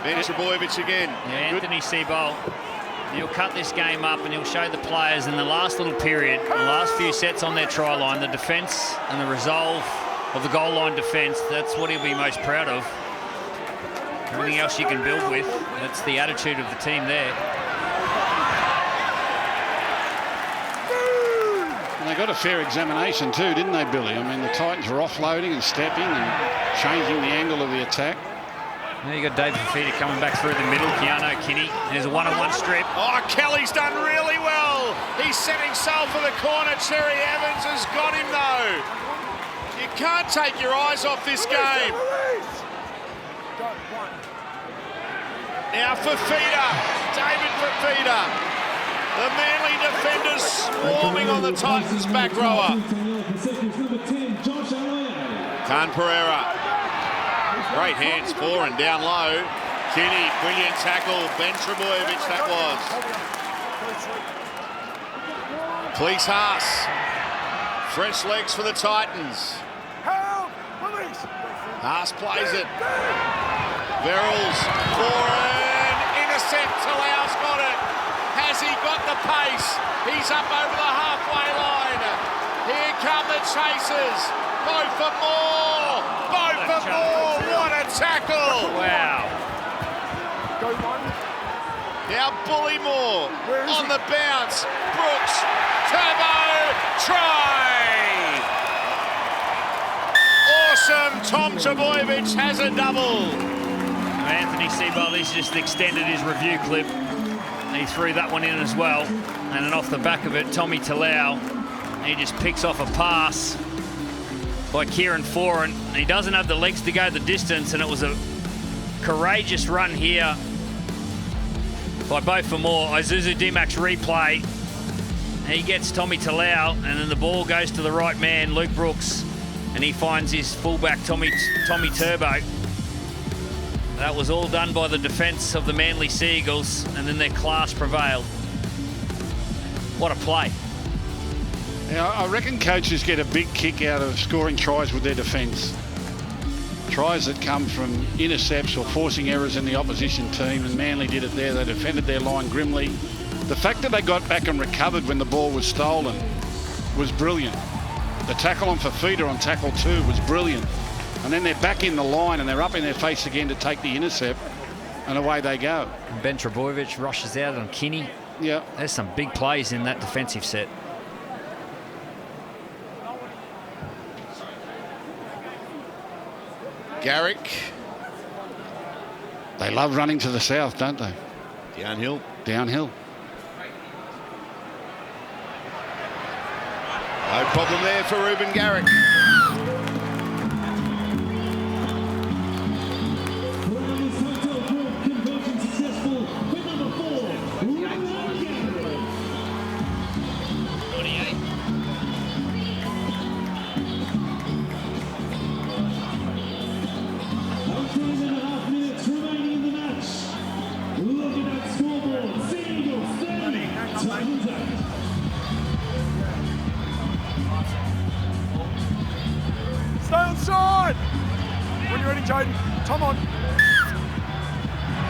Ben Trebojevic again. Yeah, Anthony Seabold. He'll cut this game up and he'll show the players in the last little period, the last few sets on their try line, the defence and the resolve of the goal line defence. That's what he'll be most proud of. Everything else you can build with, that's the attitude of the team there. And they got a fair examination too, didn't they, Billy? I mean, the Titans were offloading and stepping and changing the angle of the attack. Now you got David Fafita coming back through the middle. Keanu Kinney. There's a one-on-one strip. Oh, Kelly's done really well. He's setting sail for the corner. Cherry Evans has got him though. You can't take your eyes off this game. Now Fafita, David Fafita. The Manly defenders swarming on the Titans back rower. Khan Pereira. Great hands for and down low. Kinney, brilliant tackle. Ben Trebojevic, that was. Cleese Haas. Fresh legs for the Titans. Haas plays it. Verrills, Foran, intercept. Talau's got it. Has he got the pace? He's up over the halfway line. Here come the chasers. Go for more. Go for more. What a tackle. Wow. Now Bullymore on the bounce. Brooks, Turbo, try. Awesome. Tom Trebojevic has a double. Anthony Seabold, he's just extended his review clip. He threw that one in as well. And then off the back of it, Tommy Talau, he just picks off a pass by Kieran Foran. He doesn't have the legs to go the distance, and it was a courageous run here by Beau Fermor. Isuzu D-Max replay. He gets Tommy Talau, and then the ball goes to the right man, Luke Brooks, and he finds his fullback, Tommy Turbo. That was all done by the defence of the Manly Sea Eagles, and then their class prevailed. What a play. Now, I reckon coaches get a big kick out of scoring tries with their defence. Tries that come from intercepts or forcing errors in the opposition team, and Manly did it there. They defended their line grimly. The fact that they got back and recovered when the ball was stolen was brilliant. The tackle on Fafita on tackle 2 was brilliant. And then they're back in the line and they're up in their face again to take the intercept, and away they go. Ben Trebojevic rushes out on Kinney. Yeah. There's some big plays in that defensive set. Garrick. They love running to the south, don't they? Downhill. Downhill. No problem there for Ruben Garrick. Stay on side. When you're ready, Jaden. Tom on.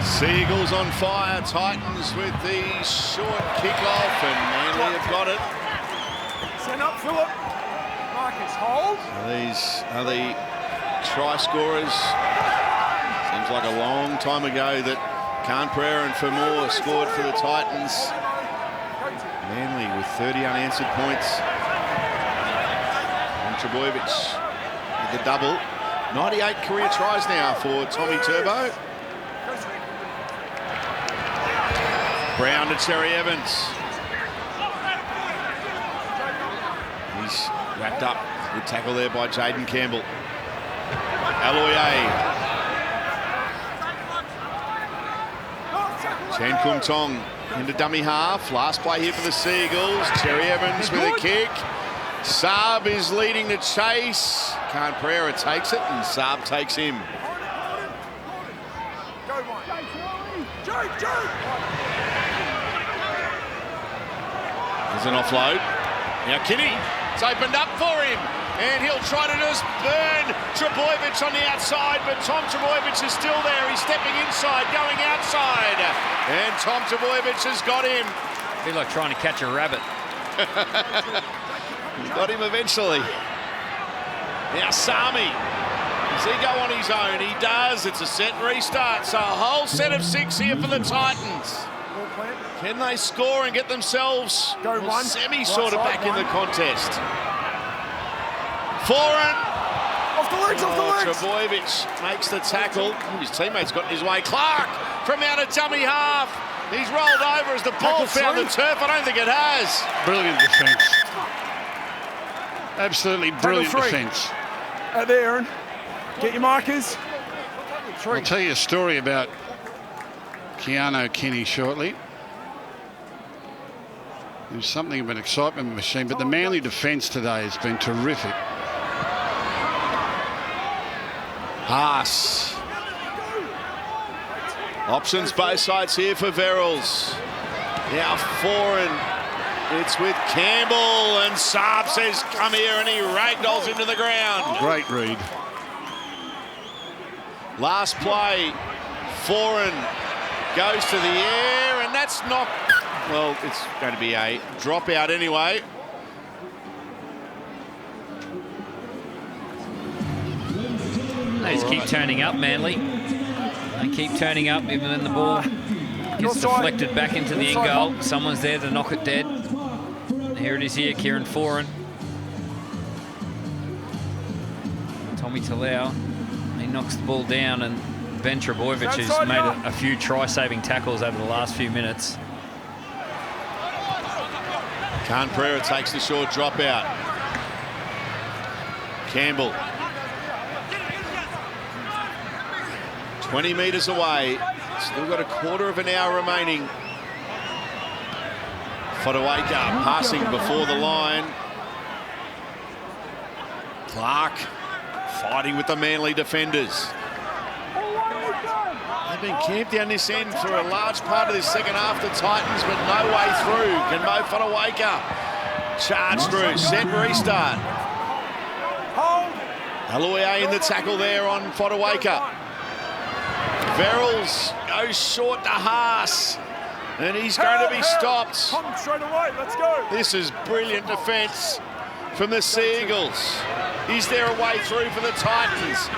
Sea Eagles on fire. Titans with the short kick-off, and Manly have got it. Send up, Phillip. Marcus, hold. These are the try scorers. Seems like a long time ago that Khan Pereira and Fermor scored for the Titans. Manly with 30 unanswered points. And Trebojevic with the double. 98 career tries now for Tommy Turbo. Brown to Terry Evans. He's wrapped up. Good tackle there by Jaden Campbell. Aloye. Chen Kum Tong into dummy half. Last play here for the Sea Eagles. Terry Evans with a kick. Saab is leading the chase. Khan Pereira takes it and Saab takes him. There's an offload. Now Kinney, it's opened up for him. And he'll try to just burn Trebojevic on the outside, but Tom Trebojevic is still there. He's stepping inside, going outside. And Tom Trebojevic has got him. I feel like trying to catch a rabbit. Got him eventually. Now Sami, does he go on his own? He does. It's a set restart. So a whole set of 6 here for the Titans. Can they score and get themselves semi sort of back in the contest? Foreign. Off the legs, off the legs. Trebojevic makes the tackle. His teammate's got his way. Clark from out of dummy half. He's rolled over as the ball found the turf. I don't think it has. Brilliant defence. Absolutely brilliant defence. Out there, Aaron. Get your markers. 3. I'll tell you a story about Keanu Kinney shortly. There's something of an excitement machine, but the Manly defence today has been terrific. Haas. Options both sides here for Verrills. Now Foreign. It's with Campbell, and Saab says, come here, and he ragdolls into the ground. Great read. Last play, Foreign goes to the air, and that's not, well, it's going to be a dropout anyway. They just keep turning up, Manly. They keep turning up even when the ball gets deflected back into the end goal. Someone's there to knock it dead. Here it is here, Kieran Foran. Tommy Talau, he knocks the ball down, and Ben Trebojevic has made a few try-saving tackles over the last few minutes. Khan Pereira takes the short dropout. Campbell. 20 metres away. Still got a quarter of an hour remaining. Fotuaika passing before the line. Clark fighting with the Manly defenders. They've been camped down this end for a large part of this second half, the Titans, but no way through. Can Mo Fotuaika charge through? Set restart. Aloye in the tackle there on Fotuaika. Verrills goes short to Haas, and he's going to be stopped. Come straight away, let's go. This is brilliant defence from the Sea Eagles. Is there a way through for the Titans?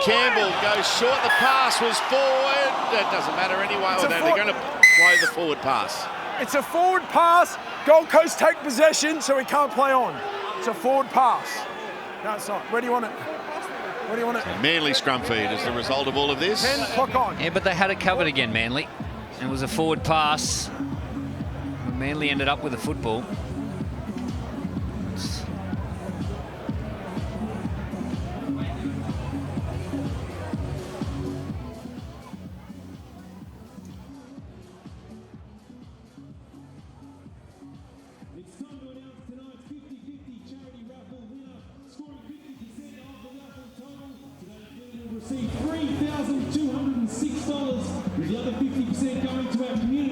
Campbell goes short, the pass was forward. That doesn't matter anyway. They're going to play the forward pass. It's a forward pass. Gold Coast take possession, so we can't play on. It's a forward pass. No, it's not. Where do you want it? Where do you want it? Manly scrum feed as the result of all of this. 10, clock on. Yeah, but they had it covered again, Manly. It was a forward pass. Manly ended up with a football.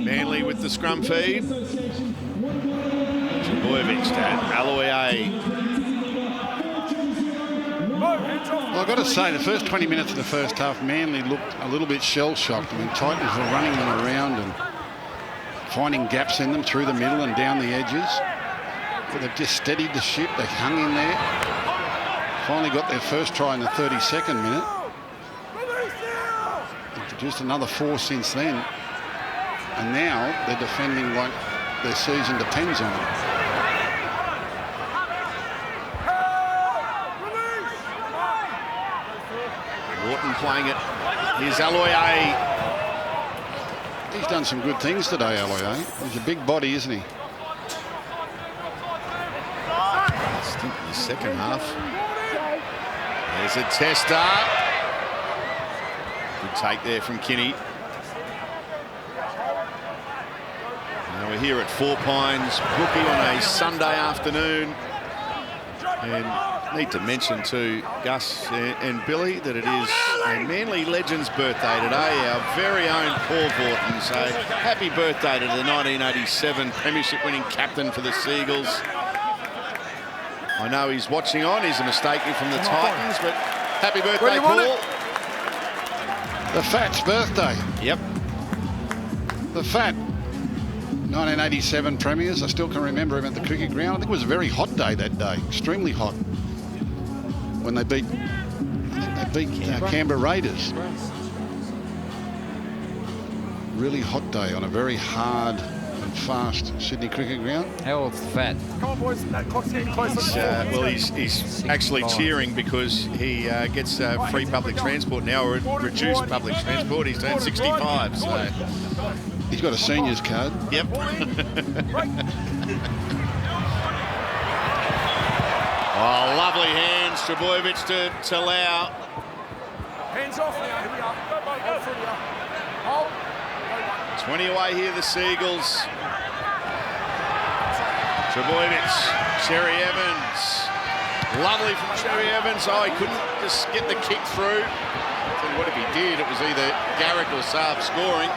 Manly with the scrum feed. Trbojevic, Aloiai. Well, I've got to say, the first 20 minutes of the first half, Manly looked a little bit shell-shocked. I mean, Titans were running them around and finding gaps in them through the middle and down the edges. But they've just steadied the ship. They hung in there. Finally got their first try in the 32nd minute. They've produced another 4 since then. And now they're defending like their season depends on it. Wharton playing it. Here's Aloiai. He's done some good things today, Aloiai. He's a big body, isn't he? Stint in the second half. There's a tester. Good take there from Kinney. Now we're here at Four Pines Brookie on a Sunday afternoon. And need to mention to Gus and Billy that it is a Manly Legends birthday today, our very own Paul Vaughton. So happy birthday to the 1987 premiership winning captain for the Sea Eagles. I know he's watching on, he's a mistake from the Titans, but happy birthday, Paul. The Fat's birthday. Yep. The Fat. 1987 premiers. I still can remember him at the cricket ground. I think it was a very hot day that day, extremely hot, when they beat, Canberra Raiders. Really hot day on a very hard and fast Sydney cricket ground. How old's the Fat? Come on, boys. That clock's getting close. Well, he's actually cheering because he gets free public transport now, or reduced public transport. He's turned 65, so... He's got a senior's card. Yep. Oh, lovely hands, Trbojevic to Talau. Hands off now. Here we are. Hold through here. Hold. 20 away here, the Sea Eagles. Trbojevic, Cherry Evans. Lovely from Cherry Evans. Oh, he couldn't just get the kick through. So what if he did? It was either Garrick or Saab scoring.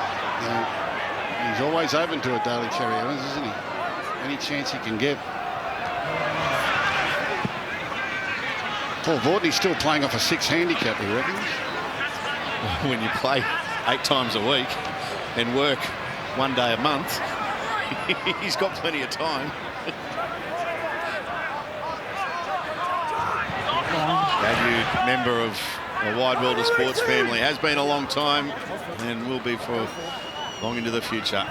He's always open to a Daly Cherry Evans, isn't he? Any chance he can get. Paul Vortney's still playing off a 6 handicap, he reckons. When you play 8 times a week and work 1 day a month, he's got plenty of time. Valued member of the wide world of sports family, has been a long time and will be for long into the future. We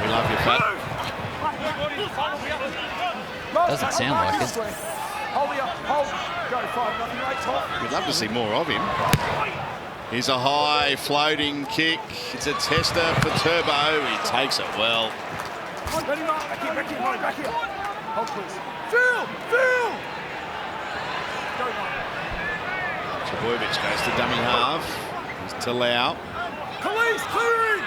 love you, Fat. Doesn't sound like it. We'd love to see more of him. Here's a high floating kick. It's a tester for Turbo. He takes it well. Back here. Hold, please. Phil! Trbojevic goes to dummy half. Here's Talau. Police clearing!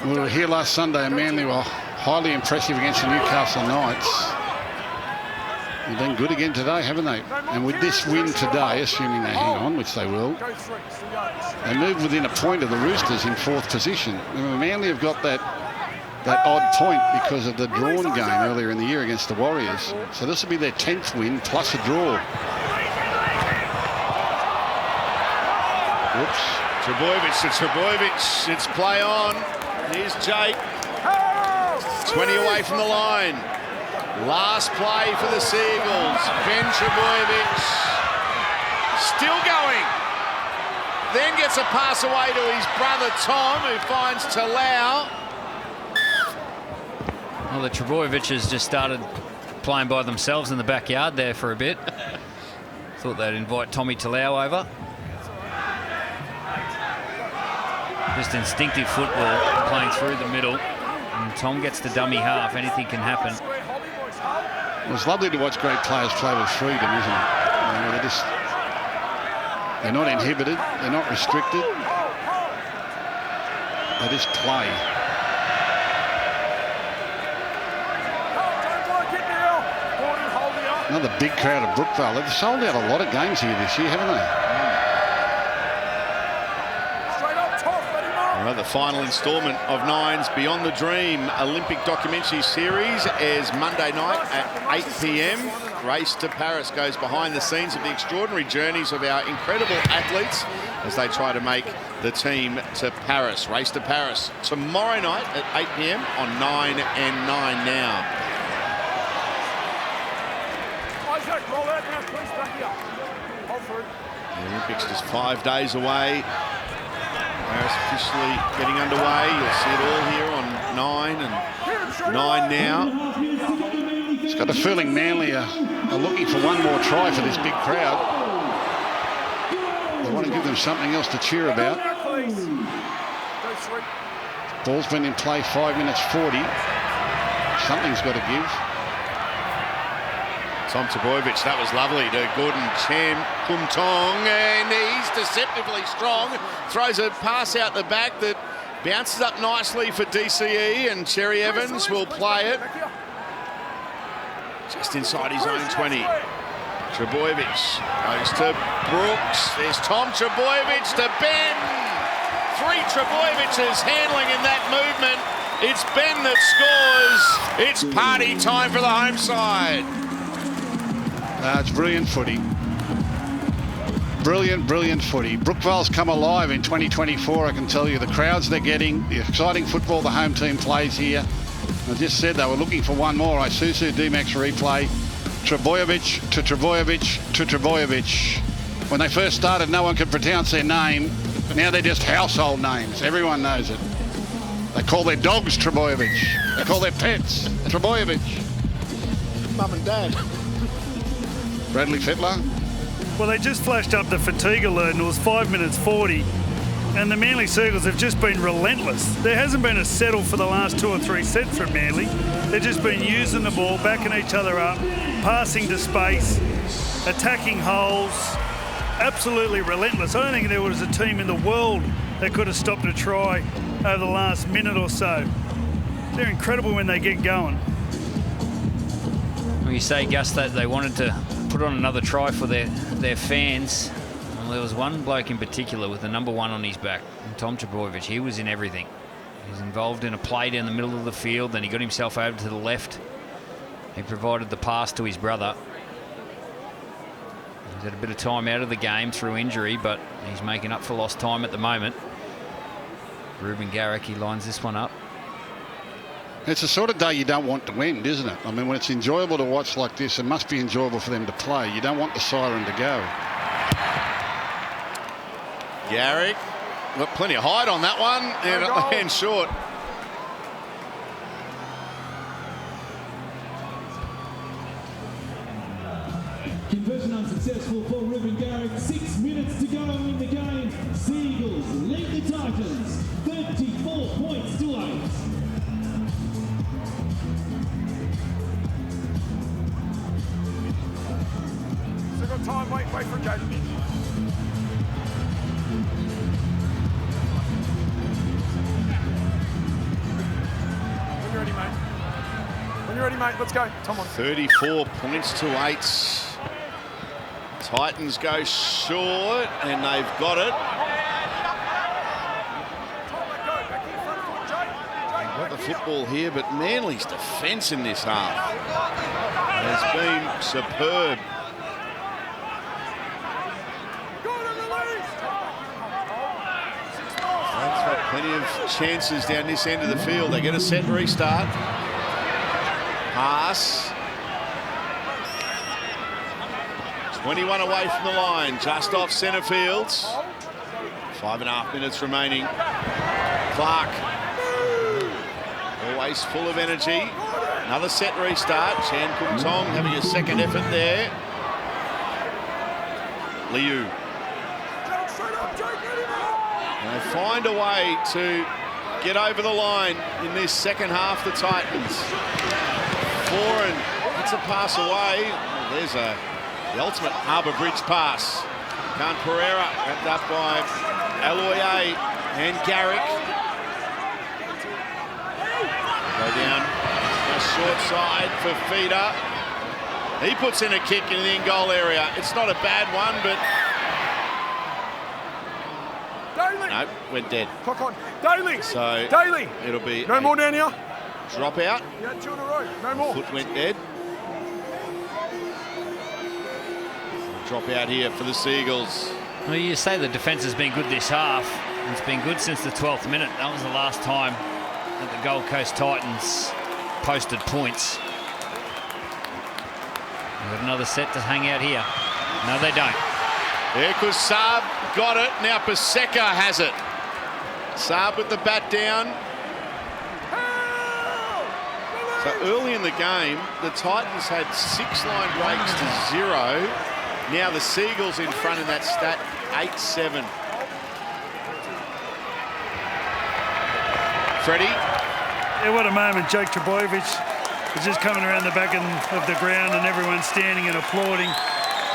We were here last Sunday and Manly were highly impressive against the Newcastle Knights. They've been good again today, haven't they? And with this win today, assuming they hang on, which they will, they move within a point of the Roosters in 4th position. Remember, Manly have got that odd point because of the drawn game earlier in the year against the Warriors. So this will be their 10th win plus a draw. Whoops. Trbojevic to Trbojevic. It's play on. Here's Jake. 20 away from the line. Last play for the Sea Eagles. Ben Trbojevic still going. Then gets a pass away to his brother Tom, who finds Talau. Well, the Trbojevics just started playing by themselves in the backyard there for a bit. Thought they'd invite Tommy Talau over. Just instinctive football, playing through the middle. And Tom gets the dummy half. Anything can happen. Well, it's lovely to watch great players play with freedom, isn't it? You know, they're not inhibited. They're not restricted. They just play. Another big crowd at Brookvale. They've sold out a lot of games here this year, haven't they? Well, the final instalment of Nine's Beyond the Dream Olympic documentary series airs Monday night at 8 p.m. Race to Paris goes behind the scenes of the extraordinary journeys of our incredible athletes as they try to make the team to Paris. Race to Paris tomorrow night at 8 p.m. on 9 and 9 now. Isaac, roll out now, please, back here. Hold through. The Olympics just 5 days away. Paris officially getting underway. You'll see it all here on 9 and 9 now. It's got a feeling Manly are looking for one more try for this big crowd. They want to give them something else to cheer about. Ball's been in play 5 minutes 40. Something's got to give. Tom Trbojevic, that was lovely to Gordon Chan Kumtong, and he's deceptively strong. Throws a pass out the back that bounces up nicely for DCE, and Cherry Evans will play it just inside his own 20. Trbojevic goes to Brooks. There's Tom Trbojevic to Ben. 3 Trbojevics handling in that movement. It's Ben that scores. It's party time for the home side. It's brilliant footy. Brilliant footy. Brookvale's come alive in 2024, I can tell you. The crowds they're getting, the exciting football the home team plays here. I just said they were looking for one more. Isuzu D-Max replay. Trbojevic to Trbojevic to Trbojevic. When they first started, no one could pronounce their name. Now they're just household names. Everyone knows it. They call their dogs Trbojevic. They call their pets Trbojevic. Mum and Dad. Bradley Fittler. Well, they just flashed up the fatigue alert and it was 5 minutes 40. And the Manly Sea-Eagles have just been relentless. There hasn't been a settle for the last 2 or 3 sets from Manly. They've just been using the ball, backing each other up, passing to space, attacking holes. Absolutely relentless. I don't think there was a team in the world that could have stopped a try over the last minute or so. They're incredible when they get going. Well, you say, Gus, that they wanted to put on another try for their fans. Well, there was one bloke in particular with the number 1 on his back, Tom Trbojevic. He was in everything. He was involved in a play down the middle of the field, then he got himself over to the left. He provided the pass to his brother. He's had a bit of time out of the game through injury, but he's making up for lost time at the moment. Ruben Garrick, he lines this one up. It's the sort of day you don't want to end, isn't it? I mean, when it's enjoyable to watch like this, it must be enjoyable for them to play. You don't want the siren to go. Garrick, got plenty of height on that one, and it lands short. Conversion unsuccessful for Ruben Garrick. 6 minutes to go in the game. Sea Eagles lead the Titans 34 points to 8. Still got time, wait for it, Jaden. When you're ready, mate. When you're ready, mate, let's go. Come on. 34 points to 8. Titans go short, and they've got it. They've got the football here, but Manly's defence in this half has been superb. They've had plenty of chances down this end of the field. They get a set restart. Pass. 21 away from the line, just off centre field. 5.5 minutes remaining. Clark, always full of energy. Another set restart. Chan Kumtong having a second effort there. Liu. And they find a way to get over the line in this second half, the Titans. Foran gets a pass away. There's the ultimate Harbour Bridge pass. Khan Pereira wrapped up by Aloye and Garrick. Go down the short side for Feeder. He puts in a kick in the in-goal area. It's not a bad one, but No, went dead. Clock on. Daly. So Daly. it'll be No more down here. drop out. Yeah, 2 in a row. No more. Foot went dead. Drop out here for the Seagulls. Well, you say the defence has been good this half. It's been good since the 12th minute. That was the last time that the Gold Coast Titans posted points. We've got another set to hang out here. No, they don't. Yeah, because Saab got it. Now Paseka has it. Saab with the bat down. So early in the game, the Titans had 6 line breaks to 0. Now the Seagulls in front in that stat, 8-7. Freddie. Yeah, what a moment. Jake Trbojevic is just coming around the back of the ground and everyone's standing and applauding.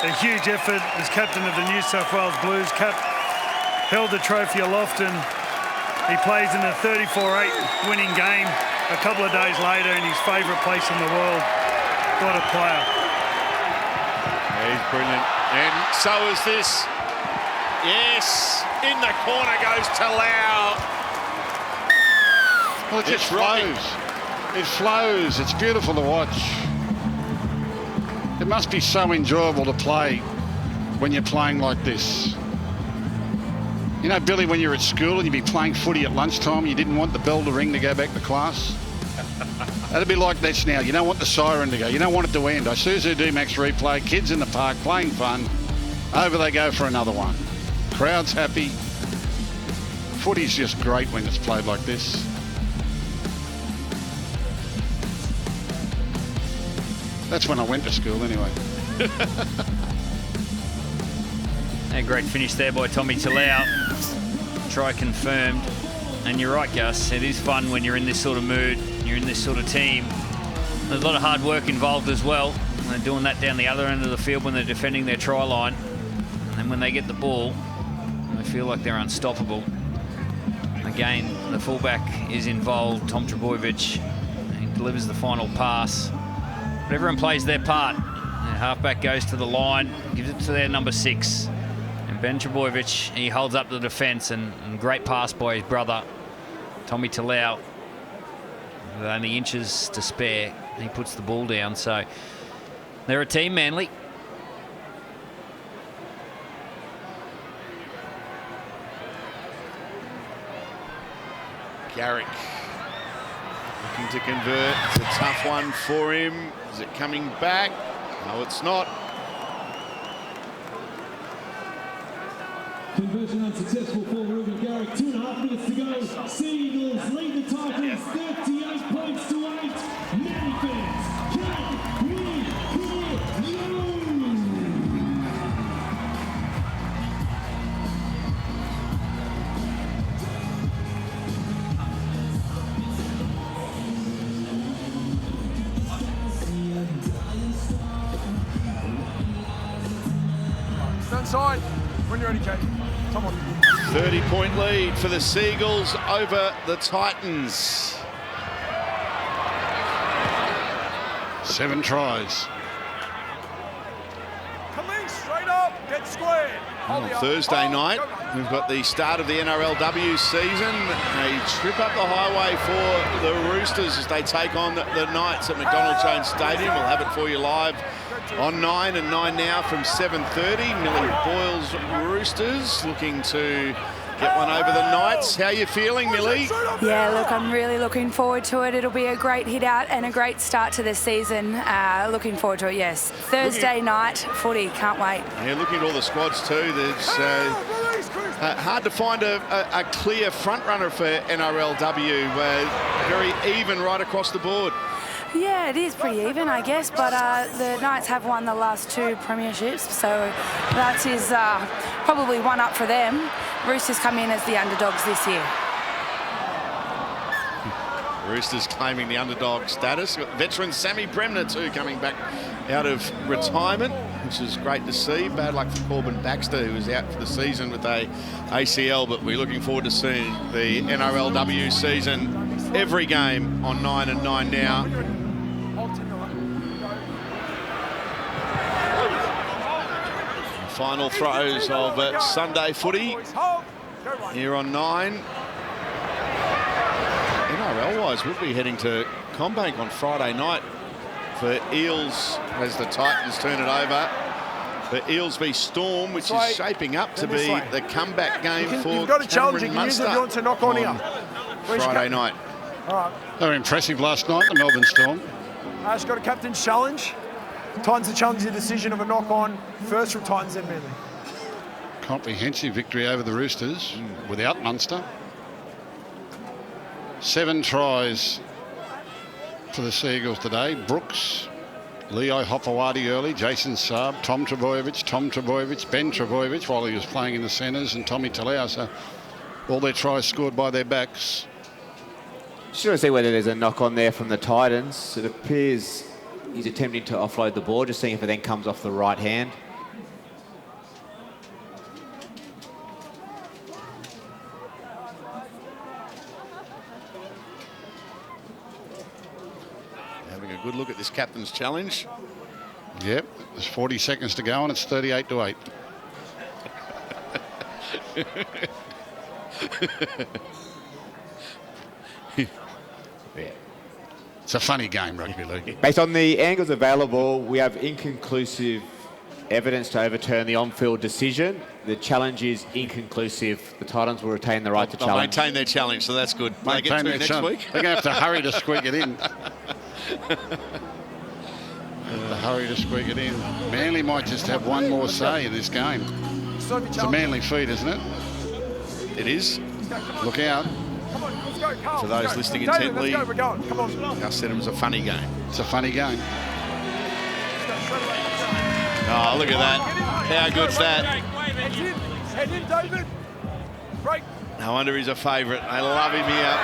A huge effort as captain of the New South Wales Blues. Cap held the trophy aloft and he plays in a 34-8 winning game a couple of days later in his favourite place in the world. What a player. Yeah, he's brilliant. And so is this. Yes, in the corner goes Talau. Well, it just flows. It flows. It's beautiful to watch. It must be so enjoyable to play when you're playing like this. You know, Billy, when you're at school and you'd be playing footy at lunchtime, you didn't want the bell to ring to go back to class. That'd be like this now. You don't want the siren to go. You don't want it to end. Isuzu D-Max replay, kids in the park playing fun. Over they go for another one. Crowd's happy. Footy's just great when it's played like this. That's when I went to school anyway. A great finish there by Tommy Talau. Try confirmed. And you're right, Gus. It is fun when you're in this sort of mood. You're in this sort of team. There's a lot of hard work involved as well. And they're doing that down the other end of the field when they're defending their try line. And then when they get the ball, they feel like they're unstoppable. Again, the fullback is involved, Tom Trbojevic. He delivers the final pass. But everyone plays their part. The halfback goes to the line, gives it to their number 6. And Ben Trbojevic, he holds up the defence, and great pass by his brother, Tommy Talau. With only inches to spare, he puts the ball down. So they're a team, Manly. Garrick looking to convert. It's a tough one for him. Is it coming back? No, it's not. Conversion unsuccessful for Ruben Garrick. 2.5 minutes to go. Sea Eagles lead the Titans 38 points to 8. Manly fans, can we hear you? Stand side. When you're ready, Kate. Come on. 30-point lead for the Seagulls over the Titans. 7 tries. Come in, straight up. Get squared. On Thursday night, we've got the start of the NRLW season. A trip up the highway for the Roosters as they take on the Knights at McDonald Jones Stadium. We'll have it for you live on 9 and 9 now from 7:30. Millie Boyle's Roosters looking to get one over the Knights. How are you feeling, Millie? Yeah, look, I'm really looking forward to it. It'll be a great hit out and a great start to the season. Looking forward to it, yes. Thursday night footy, can't wait. Yeah, looking at all the squads too, there's hard to find a clear front runner for NRLW. Very even right across the board. Yeah, it is pretty even, I guess, but the Knights have won the last 2 premierships, so that is probably one up for them. Roosters come in as the underdogs this year. Roosters claiming the underdog status. Got veteran Sammy Bremner too coming back out of retirement, which is great to see. Bad luck for Corbin Baxter, who was out for the season with a ACL, but we're looking forward to seeing the NRLW season. Every game on 9 and 9 now. Final throws of Sunday footy. here on 9. NRL-wise, we'll be heading to Combank on Friday night for Eels as the Titans turn it over. For Eels v Storm, which is shaping up to be the comeback game for You've got a challenge. You Cameron can use it if you want to knock on here. Friday night. All right. They were impressive last night, the Melbourne Storm. She's got a captain's challenge. Titans to challenge the decision of a knock-on. First from Titans, then Manly. Comprehensive victory over the Roosters without Munster. 7 tries for the Sea Eagles today. Brooks, Leo Hopewadi early, Jason Saab, Tom Trbojevic, Ben Trbojevic while he was playing in the centres, and Tommy Talau. So all their tries scored by their backs. Just want to see whether there's a knock on there from the Titans. It appears he's attempting to offload the ball, just seeing if it then comes off the right hand. Having a good look at this captain's challenge. Yep, there's 40 seconds to go and it's 38-8. It's a funny game, rugby league. Based on the angles available, we have inconclusive evidence to overturn the on-field decision. The challenge is inconclusive. The Titans will retain the right to They'll challenge. maintain their challenge, so that's good. They get through next week. They're going to have to hurry to squeak it in. Manly might just have one more say in this game. It's a Manly feat, isn't it? It is. Look out. Come on, let's go, Carl. For those listening David, intently, let's go, we're going. Come on. I said it was a funny game. It's a funny game. Oh, look at that. How good's that? Head in, David. Break. No wonder he's a favourite. They love him here.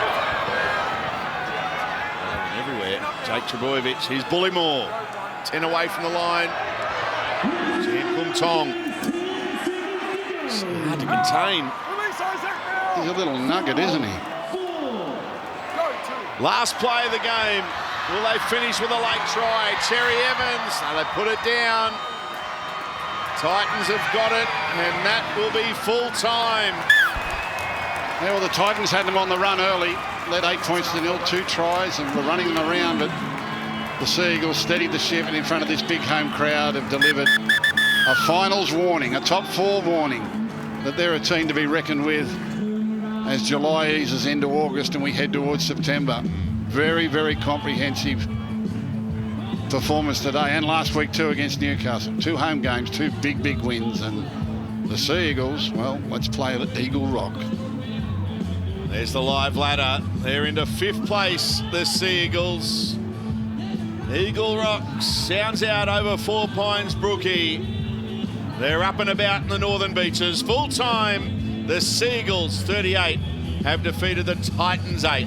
Everywhere. Jake Trbojevic. Here's Bullymore. 10 away from the line. Jan Kum Tong. It's hard to contain. He's a little nugget, isn't he? Last play of the game. Will they finish with a late try? Cherry Evans. No, they put it down. Titans have got it, and that will be full time. Yeah, well, the Titans had them on the run early, led 8 points to 0, 2 tries, and were running them around, but the Sea Eagles steadied the ship and in front of this big home crowd have delivered a finals warning, a top 4 warning, that they're a team to be reckoned with as July eases into August and we head towards September. Very, very comprehensive performance today and last week too against Newcastle. 2 home games, 2 big wins, and the Sea Eagles, well, let's play it at Eagle Rock. There's the live ladder. They're into 5th place, the Sea Eagles. Eagle Rock sounds out over 4 Pines Brookie. They're up and about in the Northern Beaches. Full time, the Sea Eagles 38 have defeated the Titans 8.